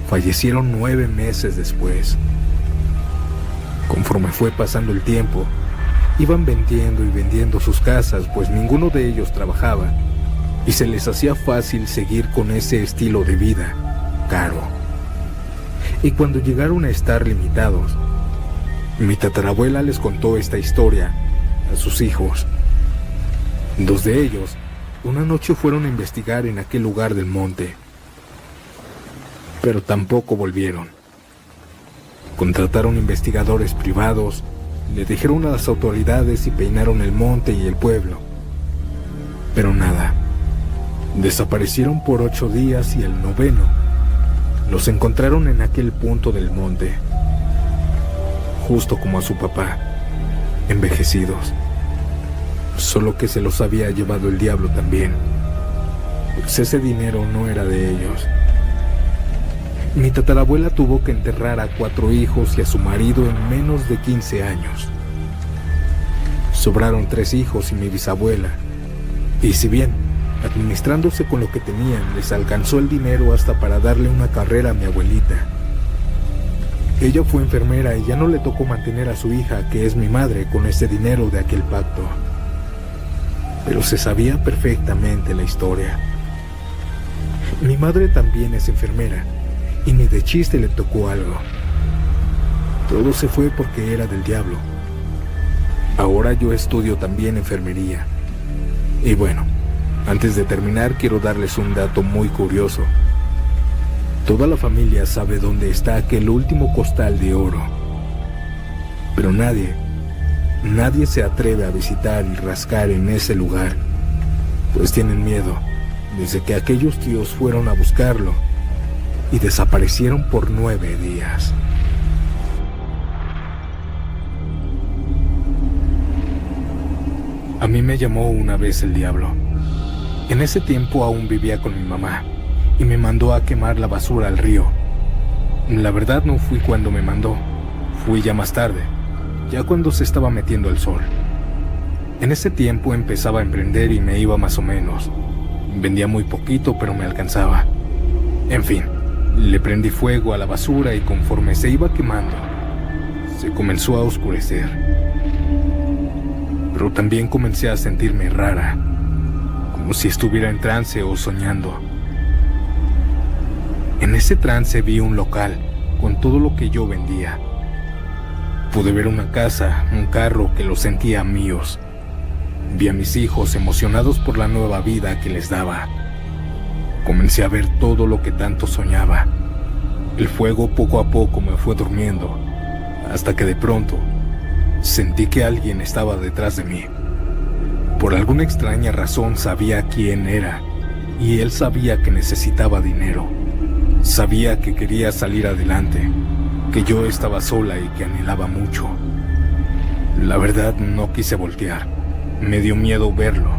fallecieron 9 meses después. Conforme fue pasando el tiempo, iban vendiendo y vendiendo sus casas, pues ninguno de ellos trabajaba y se les hacía fácil seguir con ese estilo de vida caro. Y cuando llegaron a estar limitados, mi tatarabuela les contó esta historia a sus hijos. 2 de ellos una noche fueron a investigar en aquel lugar del monte, pero tampoco volvieron. Contrataron investigadores privados, le dijeron a las autoridades y peinaron el monte y el pueblo, pero nada. Desaparecieron por 8 días y el 9º los encontraron en aquel punto del monte, justo como a su papá, envejecidos. Solo que se los había llevado el diablo también, pues ese dinero no era de ellos. Mi tatarabuela tuvo que enterrar a 4 hijos y a su marido en menos de 15 años. Sobraron 3 hijos y mi bisabuela, y si bien, administrándose con lo que tenían, les alcanzó el dinero hasta para darle una carrera a mi abuelita. Ella fue enfermera y ya no le tocó mantener a su hija, que es mi madre, con ese dinero de aquel pacto. pero se sabía perfectamente la historia. Mi madre también es enfermera, y ni de chiste le tocó algo. Todo se fue porque era del diablo. Ahora yo estudio también enfermería. Y bueno, antes de terminar quiero darles un dato muy curioso. Toda la familia sabe dónde está aquel último costal de oro. Pero nadie se atreve a visitar y rascar en ese lugar, pues tienen miedo desde que aquellos tíos fueron a buscarlo y desaparecieron por 9 días. A mí me llamó una vez el diablo. En ese tiempo aún vivía con mi mamá y me mandó a quemar la basura al río. La verdad no fui cuando me mandó, fui ya más tarde, ya cuando se estaba metiendo el sol. En ese tiempo empezaba a emprender y me iba más o menos. Vendía muy poquito, pero me alcanzaba. En fin, le prendí fuego a la basura y conforme se iba quemando, se comenzó a oscurecer. Pero también comencé a sentirme rara, como si estuviera en trance o soñando. En ese trance vi un local con todo lo que yo vendía. Pude ver una casa, un carro que los sentía míos. Vi a mis hijos emocionados por la nueva vida que les daba. Comencé a ver todo lo que tanto soñaba. El fuego poco a poco me fue durmiendo, hasta que de pronto sentí que alguien estaba detrás de mí. Por alguna extraña razón sabía quién era, y él sabía que necesitaba dinero. Sabía que quería salir adelante, que yo estaba sola y que anhelaba mucho. La verdad no quise voltear, me dio miedo verlo.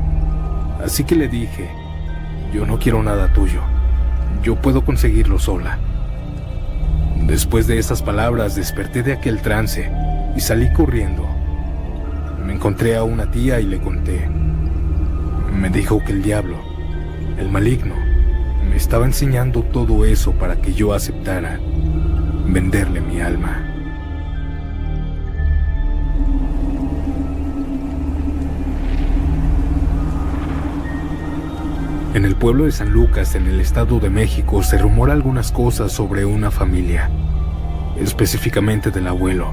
Así que le dije, yo no quiero nada tuyo, yo puedo conseguirlo sola. Después de esas palabras desperté de aquel trance y salí corriendo. Me encontré a una tía y le conté. Me dijo que el diablo, el maligno, me estaba enseñando todo eso para que yo aceptara venderle mi alma. En el pueblo de San Lucas, en el Estado de México, se rumora algunas cosas sobre una familia, específicamente del abuelo,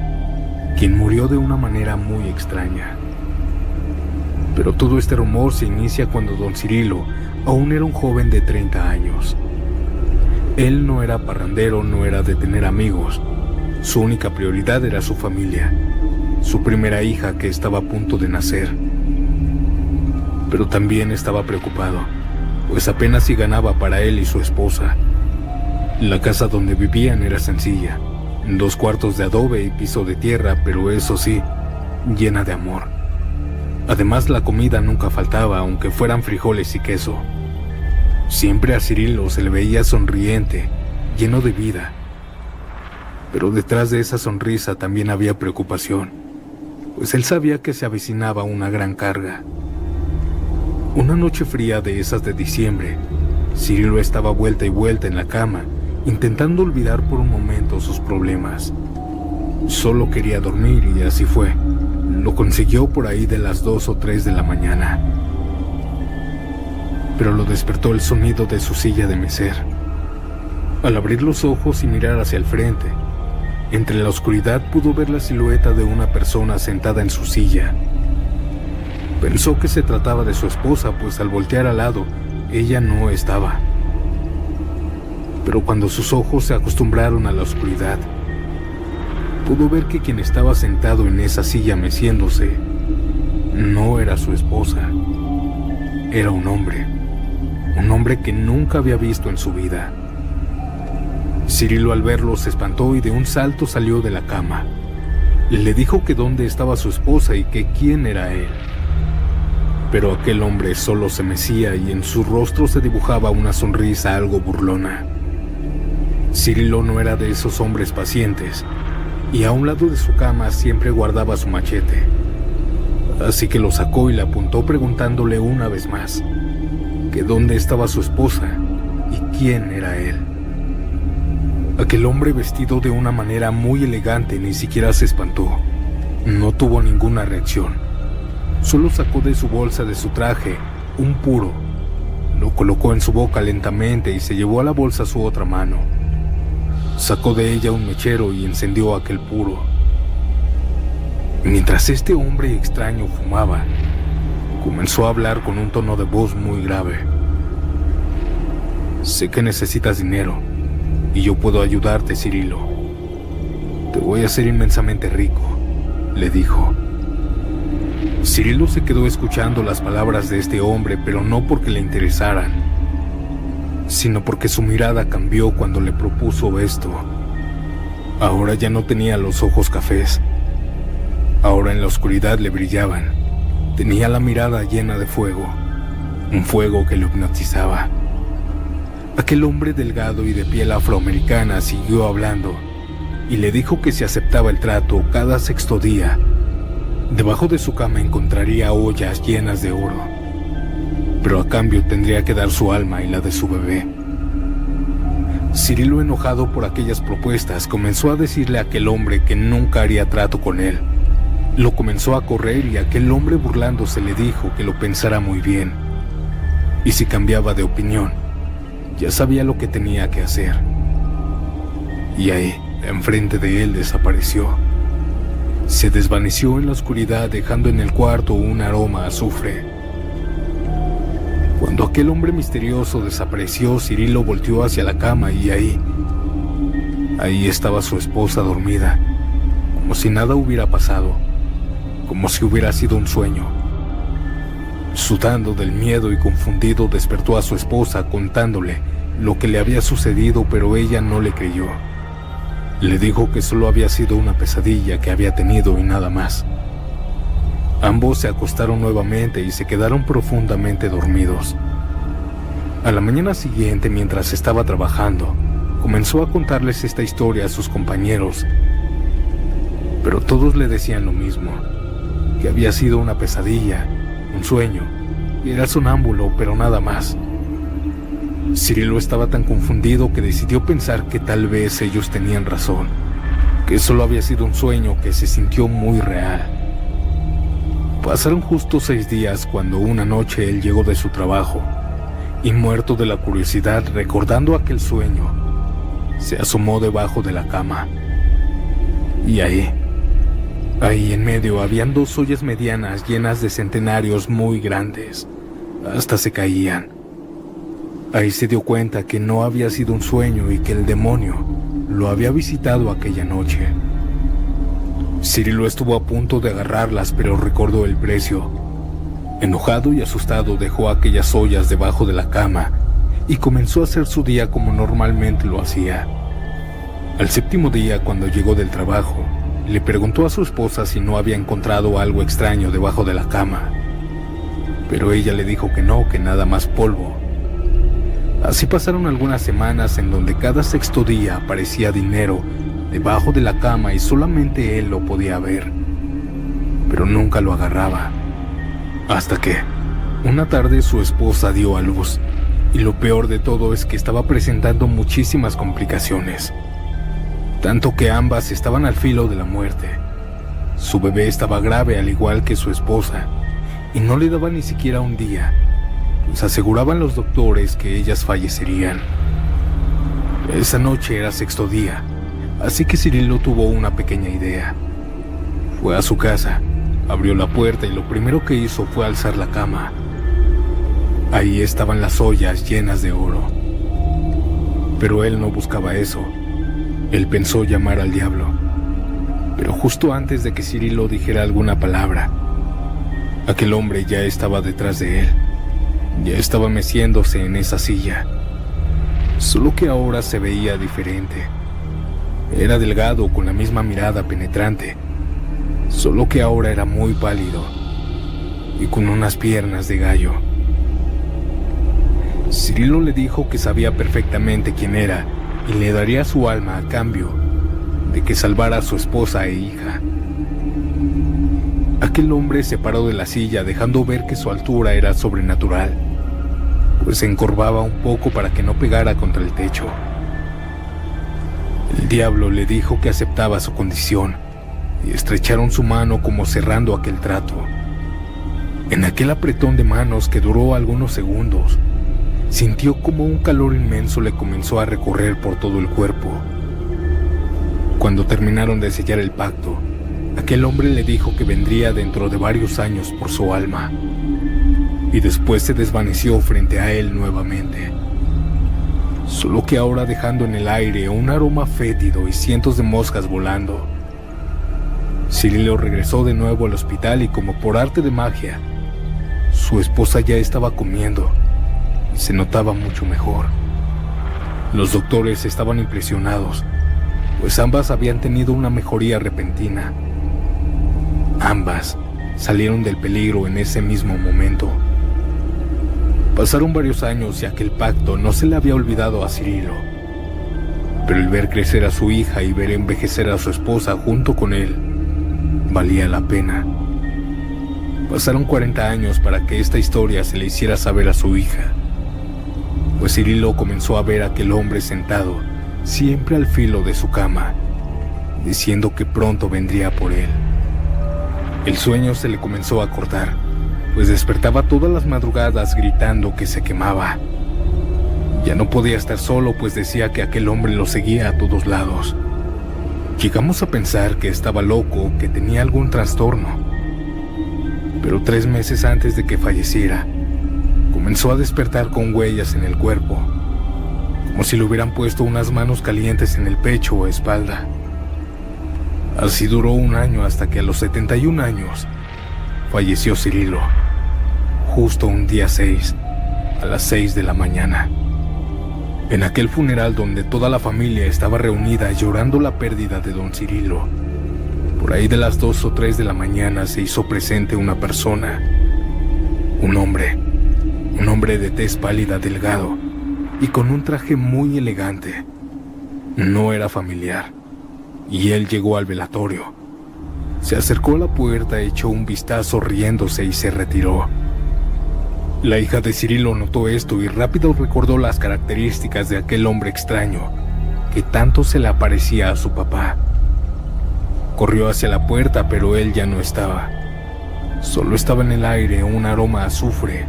quien murió de una manera muy extraña. Pero todo este rumor se inicia cuando don Cirilo aún era un joven de 30 años. Él no era parrandero, no era de tener amigos. Su única prioridad era su familia, su primera hija que estaba a punto de nacer. Pero también estaba preocupado, pues apenas si ganaba para él y su esposa. La casa donde vivían era sencilla, 2 cuartos de adobe y piso de tierra, pero eso sí, llena de amor. Además, la comida nunca faltaba, aunque fueran frijoles y queso. Siempre a Cirilo se le veía sonriente, lleno de vida. Pero detrás de esa sonrisa también había preocupación, pues él sabía que se avecinaba una gran carga. Una noche fría de esas de diciembre, Cirilo estaba vuelta y vuelta en la cama, intentando olvidar por un momento sus problemas. Solo quería dormir y así fue. Lo consiguió por ahí de las 2 o 3 de la mañana. Pero lo despertó el sonido de su silla de meser. Al abrir los ojos y mirar hacia el frente, entre la oscuridad pudo ver la silueta de una persona sentada en su silla. Pensó que se trataba de su esposa, pues al voltear al lado, ella no estaba. Pero cuando sus ojos se acostumbraron a la oscuridad, pudo ver que quien estaba sentado en esa silla meciéndose no era su esposa. Era un hombre que nunca había visto en su vida. Cirilo al verlo se espantó y de un salto salió de la cama. Le dijo que dónde estaba su esposa y que quién era él. Pero aquel hombre solo se mecía y en su rostro se dibujaba una sonrisa algo burlona. Cirilo no era de esos hombres pacientes, y a un lado de su cama siempre guardaba su machete. Así que lo sacó y le apuntó preguntándole una vez más que dónde estaba su esposa y quién era él. Aquel hombre, vestido de una manera muy elegante, ni siquiera se espantó. No tuvo ninguna reacción. Solo sacó de su bolsa de su traje un puro, lo colocó en su boca lentamente y se llevó a la bolsa su otra mano. Sacó de ella un mechero y encendió aquel puro. Mientras este hombre extraño fumaba, comenzó a hablar con un tono de voz muy grave. Sé que necesitas dinero y yo puedo ayudarte, Cirilo. Te voy a hacer inmensamente rico, le dijo. Cirilo se quedó escuchando las palabras de este hombre, pero no porque le interesaran, sino porque su mirada cambió cuando le propuso esto. Ahora ya no tenía los ojos cafés. Ahora en la oscuridad le brillaban. Tenía la mirada llena de fuego, un fuego que lo hipnotizaba. Aquel hombre delgado y de piel afroamericana siguió hablando y le dijo que si aceptaba el trato cada sexto día, debajo de su cama encontraría ollas llenas de oro, pero a cambio tendría que dar su alma y la de su bebé. Cirilo, enojado por aquellas propuestas, comenzó a decirle a aquel hombre que nunca haría trato con él. Lo comenzó a correr y aquel hombre, burlándose, le dijo que lo pensara muy bien, y si cambiaba de opinión, ya sabía lo que tenía que hacer. Y ahí, enfrente de él, desapareció. Se desvaneció en la oscuridad, dejando en el cuarto un aroma a azufre. Cuando aquel hombre misterioso desapareció, Cirilo volteó hacia la cama y ahí estaba su esposa dormida, como si nada hubiera pasado, como si hubiera sido un sueño. Sudando del miedo y confundido, despertó a su esposa contándole lo que le había sucedido, pero ella no le creyó. Le dijo que solo había sido una pesadilla que había tenido y nada más. Ambos se acostaron nuevamente y se quedaron profundamente dormidos. A la mañana siguiente, mientras estaba trabajando, comenzó a contarles esta historia a sus compañeros, pero todos le decían lo mismo, que había sido una pesadilla, un sueño, y era sonámbulo, pero nada más. Cirilo estaba tan confundido que decidió pensar que tal vez ellos tenían razón, que solo había sido un sueño que se sintió muy real. Pasaron justo 6 días cuando una noche él llegó de su trabajo y, muerto de la curiosidad, recordando aquel sueño, se asomó debajo de la cama. Y ahí en medio habían 2 ollas medianas llenas de centenarios muy grandes, hasta se caían. Ahí se dio cuenta que no había sido un sueño y que el demonio lo había visitado aquella noche. Cirilo estuvo a punto de agarrarlas, pero recordó el precio. Enojado y asustado, dejó aquellas ollas debajo de la cama y comenzó a hacer su día como normalmente lo hacía. Al 7º día, cuando llegó del trabajo, le preguntó a su esposa si no había encontrado algo extraño debajo de la cama, pero ella le dijo que no, que nada más polvo. Así pasaron algunas semanas en donde cada 6º día aparecía dinero debajo de la cama y solamente él lo podía ver, pero nunca lo agarraba. Hasta que, una tarde, su esposa dio a luz, y lo peor de todo es que estaba presentando muchísimas complicaciones, tanto que ambas estaban al filo de la muerte. Su bebé estaba grave al igual que su esposa, y no le daba ni siquiera un día, pues aseguraban los doctores que ellas fallecerían. Esa noche era 6º día, así que Cirilo tuvo una pequeña idea. Fue a su casa, abrió la puerta y lo primero que hizo fue alzar la cama. Ahí estaban las ollas llenas de oro. Pero él no buscaba eso. Él pensó llamar al diablo. Pero justo antes de que Cirilo dijera alguna palabra, aquel hombre ya estaba detrás de él. Ya estaba meciéndose en esa silla. Solo que ahora se veía diferente. Era delgado, con la misma mirada penetrante, solo que ahora era muy pálido y con unas piernas de gallo. Cirilo le dijo que sabía perfectamente quién era y le daría su alma a cambio de que salvara a su esposa e hija. Aquel hombre se paró de la silla, dejando ver que su altura era sobrenatural, pues se encorvaba un poco para que no pegara contra el techo. El diablo le dijo que aceptaba su condición y estrecharon su mano como cerrando aquel trato. En aquel apretón de manos que duró algunos segundos, sintió como un calor inmenso le comenzó a recorrer por todo el cuerpo. Cuando terminaron de sellar el pacto, aquel hombre le dijo que vendría dentro de varios años por su alma, y después se desvaneció frente a él nuevamente. Solo que ahora dejando en el aire un aroma fétido y cientos de moscas volando. Cirilo regresó de nuevo al hospital y como por arte de magia, su esposa ya estaba comiendo y se notaba mucho mejor. Los doctores estaban impresionados, pues ambas habían tenido una mejoría repentina. Ambas salieron del peligro en ese mismo momento. Pasaron varios años y aquel pacto no se le había olvidado a Cirilo. Pero el ver crecer a su hija y ver envejecer a su esposa junto con él, valía la pena. Pasaron 40 años para que esta historia se le hiciera saber a su hija, pues Cirilo comenzó a ver a aquel hombre sentado, siempre al filo de su cama, diciendo que pronto vendría por él. El sueño se le comenzó a cortar, pues despertaba todas las madrugadas gritando que se quemaba. Ya no podía estar solo, pues decía que aquel hombre lo seguía a todos lados. Llegamos a pensar que estaba loco, que tenía algún trastorno. Pero 3 meses antes de que falleciera, comenzó a despertar con huellas en el cuerpo, como si le hubieran puesto unas manos calientes en el pecho o espalda. Así duró 1 año hasta que a los 71 años falleció Cirilo, justo un día 6, a las 6 de la mañana. En aquel funeral donde toda la familia estaba reunida llorando la pérdida de don Cirilo, por ahí de las 2 o 3 de la mañana se hizo presente una persona, un hombre de tez pálida, delgado y con un traje muy elegante. No era familiar, y él llegó al velatorio. Se acercó a la puerta, echó un vistazo riéndose y se retiró. La hija de Cirilo notó esto y rápido recordó las características de aquel hombre extraño que tanto se le aparecía a su papá. Corrió hacia la puerta, pero él ya no estaba. Solo estaba en el aire un aroma a azufre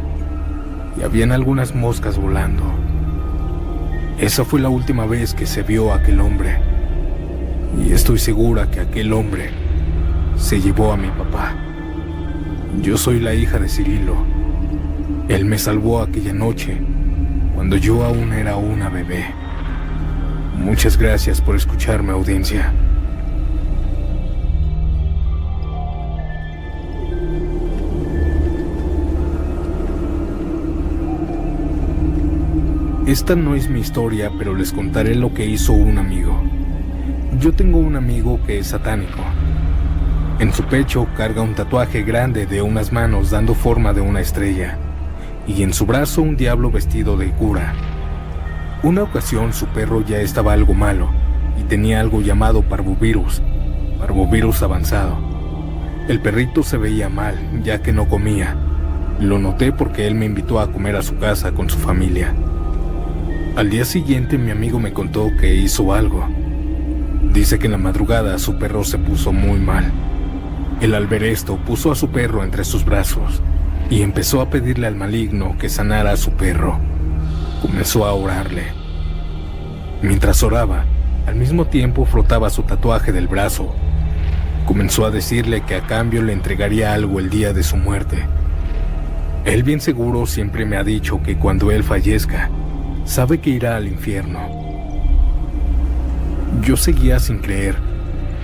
y habían algunas moscas volando. Esa fue la última vez que se vio a aquel hombre, y estoy segura que aquel hombre se llevó a mi papá. Yo soy la hija de Cirilo. Él me salvó aquella noche, cuando yo aún era una bebé. Muchas gracias por escucharme, audiencia. Esta no es mi historia, pero les contaré lo que hizo un amigo. Yo tengo un amigo que es satánico. En su pecho carga un tatuaje grande de unas manos dando forma de una estrella, y en su brazo un diablo vestido de cura. Una ocasión su perro ya estaba algo malo, y tenía algo llamado parvovirus avanzado. El perrito se veía mal, ya que no comía. Lo noté porque él me invitó a comer a su casa con su familia. Al día siguiente mi amigo me contó que hizo algo. Dice que en la madrugada su perro se puso muy mal. Él al ver esto puso a su perro entre sus brazos y empezó a pedirle al maligno que sanara a su perro. Comenzó a orarle. Mientras oraba, al mismo tiempo frotaba su tatuaje del brazo. Comenzó a decirle que a cambio le entregaría algo el día de su muerte. Él bien seguro siempre me ha dicho que cuando él fallezca, sabe que irá al infierno. Yo seguía sin creer,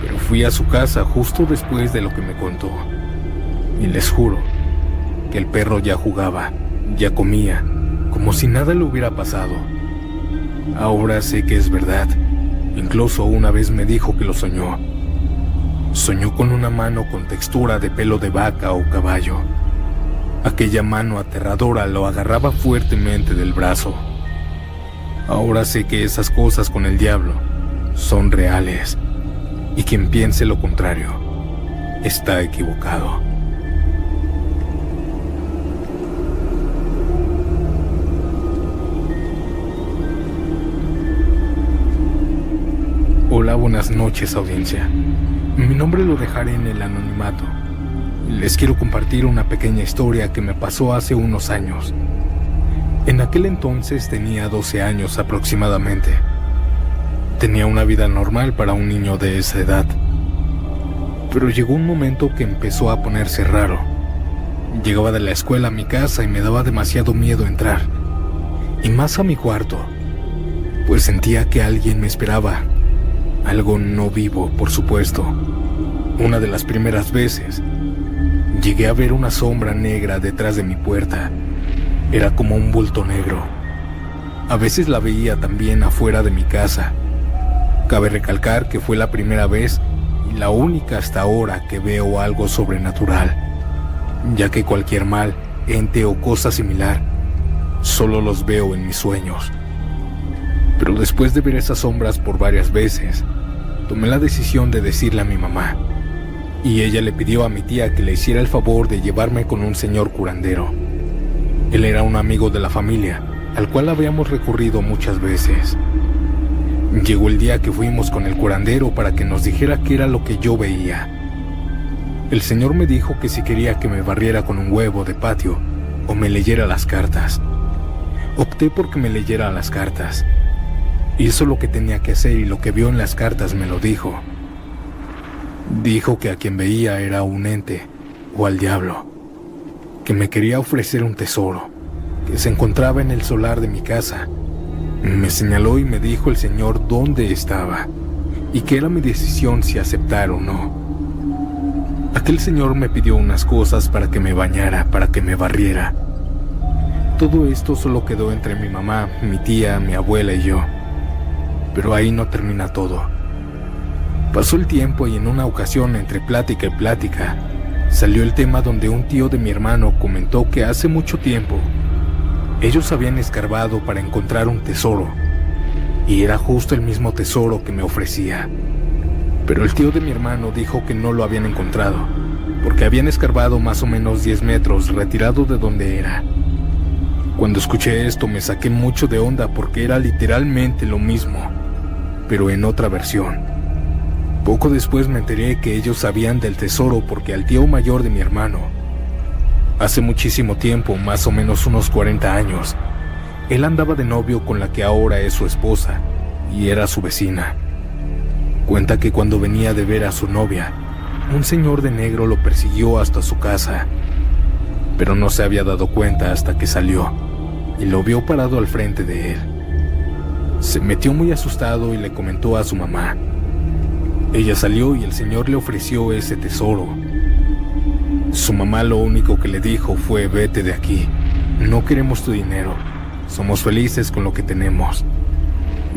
pero fui a su casa justo después de lo que me contó. Y les juro que el perro ya jugaba, ya comía, como si nada le hubiera pasado. Ahora sé que es verdad. Incluso una vez me dijo que lo soñó. Soñó con una mano con textura de pelo de vaca o caballo. Aquella mano aterradora lo agarraba fuertemente del brazo. Ahora sé que esas cosas con el diablo son reales, y quien piense lo contrario está equivocado. Hola, buenas noches, audiencia. Mi nombre lo dejaré en el anonimato, les quiero compartir una pequeña historia que me pasó hace unos años. En aquel entonces tenía 12 años aproximadamente. Tenía una vida normal para un niño de esa edad. Pero llegó un momento que empezó a ponerse raro. Llegaba de la escuela a mi casa y me daba demasiado miedo entrar. Y más a mi cuarto, pues sentía que alguien me esperaba. Algo no vivo, por supuesto. Una de las primeras veces, llegué a ver una sombra negra detrás de mi puerta. Era como un bulto negro. A veces la veía también afuera de mi casa. Cabe recalcar que fue la primera vez y la única hasta ahora que veo algo sobrenatural, ya que cualquier mal, ente o cosa similar, solo los veo en mis sueños. Pero después de ver esas sombras por varias veces, tomé la decisión de decirle a mi mamá, y ella le pidió a mi tía que le hiciera el favor de llevarme con un señor curandero. Él era un amigo de la familia, al cual habíamos recurrido muchas veces. Llegó el día que fuimos con el curandero para que nos dijera qué era lo que yo veía. El señor me dijo que si quería que me barriera con un huevo de patio o me leyera las cartas. Opté por que me leyera las cartas. Hizo lo que tenía que hacer y lo que vio en las cartas me lo dijo. Dijo que a quien veía era un ente o al diablo, que me quería ofrecer un tesoro que se encontraba en el solar de mi casa. Me señaló y me dijo el señor dónde estaba y que era mi decisión si aceptar o no. Aquel señor me pidió unas cosas para que me bañara, para que me barriera. Todo esto solo quedó entre mi mamá, mi tía, mi abuela y yo. Pero ahí no termina todo. Pasó el tiempo y en una ocasión, entre plática y plática, salió el tema donde un tío de mi hermano comentó que hace mucho tiempo ellos habían escarbado para encontrar un tesoro, y era justo el mismo tesoro que me ofrecía. Pero el tío de mi hermano dijo que no lo habían encontrado, porque habían escarbado más o menos 10 metros retirado de donde era. Cuando escuché esto me saqué mucho de onda porque era literalmente lo mismo, pero en otra versión. Poco después me enteré que ellos sabían del tesoro porque al tío mayor de mi hermano, hace muchísimo tiempo, más o menos unos 40 años, él andaba de novio con la que ahora es su esposa y era su vecina. Cuenta que cuando venía de ver a su novia, un señor de negro lo persiguió hasta su casa, pero no se había dado cuenta hasta que salió y lo vio parado al frente de él. Se metió muy asustado y le comentó a su mamá. Ella salió y el señor le ofreció ese tesoro. Su mamá lo único que le dijo fue: vete de aquí, no queremos tu dinero, somos felices con lo que tenemos.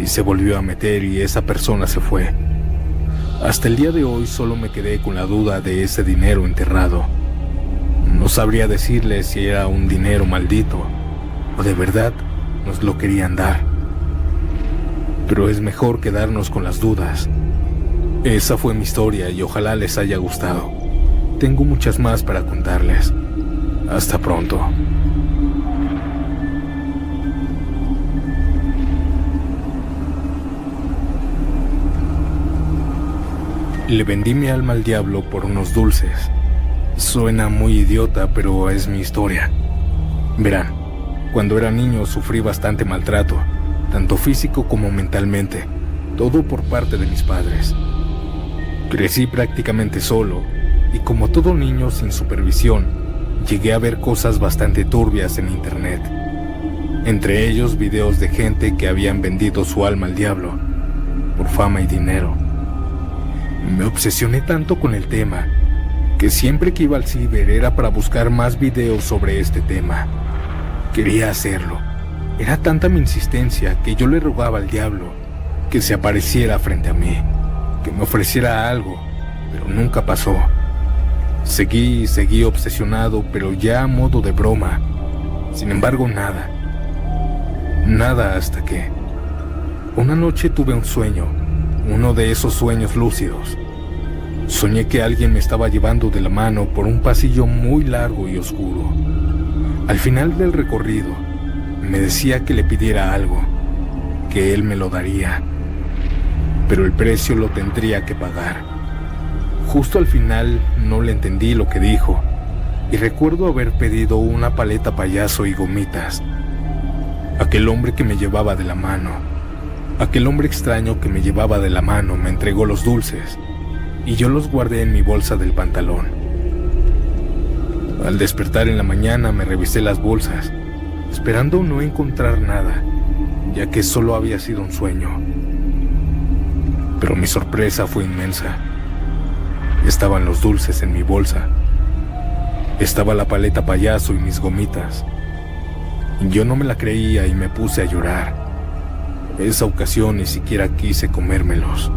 Y se volvió a meter y esa persona se fue. Hasta el día de hoy solo me quedé con la duda de ese dinero enterrado. No sabría decirle si era un dinero maldito o de verdad nos lo querían dar. Pero es mejor quedarnos con las dudas. Esa fue mi historia y ojalá les haya gustado. Tengo muchas más para contarles. Hasta pronto. Le vendí mi alma al diablo por unos dulces. Suena muy idiota, pero es mi historia. Verán, cuando era niño sufrí bastante maltrato, tanto físico como mentalmente, todo por parte de mis padres. Crecí prácticamente solo, y como todo niño sin supervisión, llegué a ver cosas bastante turbias en internet. Entre ellos videos de gente que habían vendido su alma al diablo, por fama y dinero. Me obsesioné tanto con el tema, que siempre que iba al ciber era para buscar más videos sobre este tema. Quería hacerlo. Era tanta mi insistencia que yo le rogaba al diablo que se apareciera frente a mí, que me ofreciera algo, pero nunca pasó. Seguí obsesionado, pero ya a modo de broma. Sin embargo, nada. Nada hasta que una noche tuve un sueño, uno de esos sueños lúcidos. Soñé que alguien me estaba llevando de la mano por un pasillo muy largo y oscuro. Al final del recorrido, me decía que le pidiera algo, que él me lo daría, pero el precio lo tendría que pagar. Justo al final no le entendí lo que dijo, y recuerdo haber pedido una paleta payaso y gomitas. Aquel hombre que me llevaba de la mano, aquel hombre extraño que me llevaba de la mano me entregó los dulces y yo los guardé en mi bolsa del pantalón. Al despertar en la mañana me revisé las bolsas, esperando no encontrar nada, ya que solo había sido un sueño. Pero mi sorpresa fue inmensa. Estaban los dulces en mi bolsa. Estaba la paleta payaso y mis gomitas. Yo no me la creía y me puse a llorar. Esa ocasión ni siquiera quise comérmelos.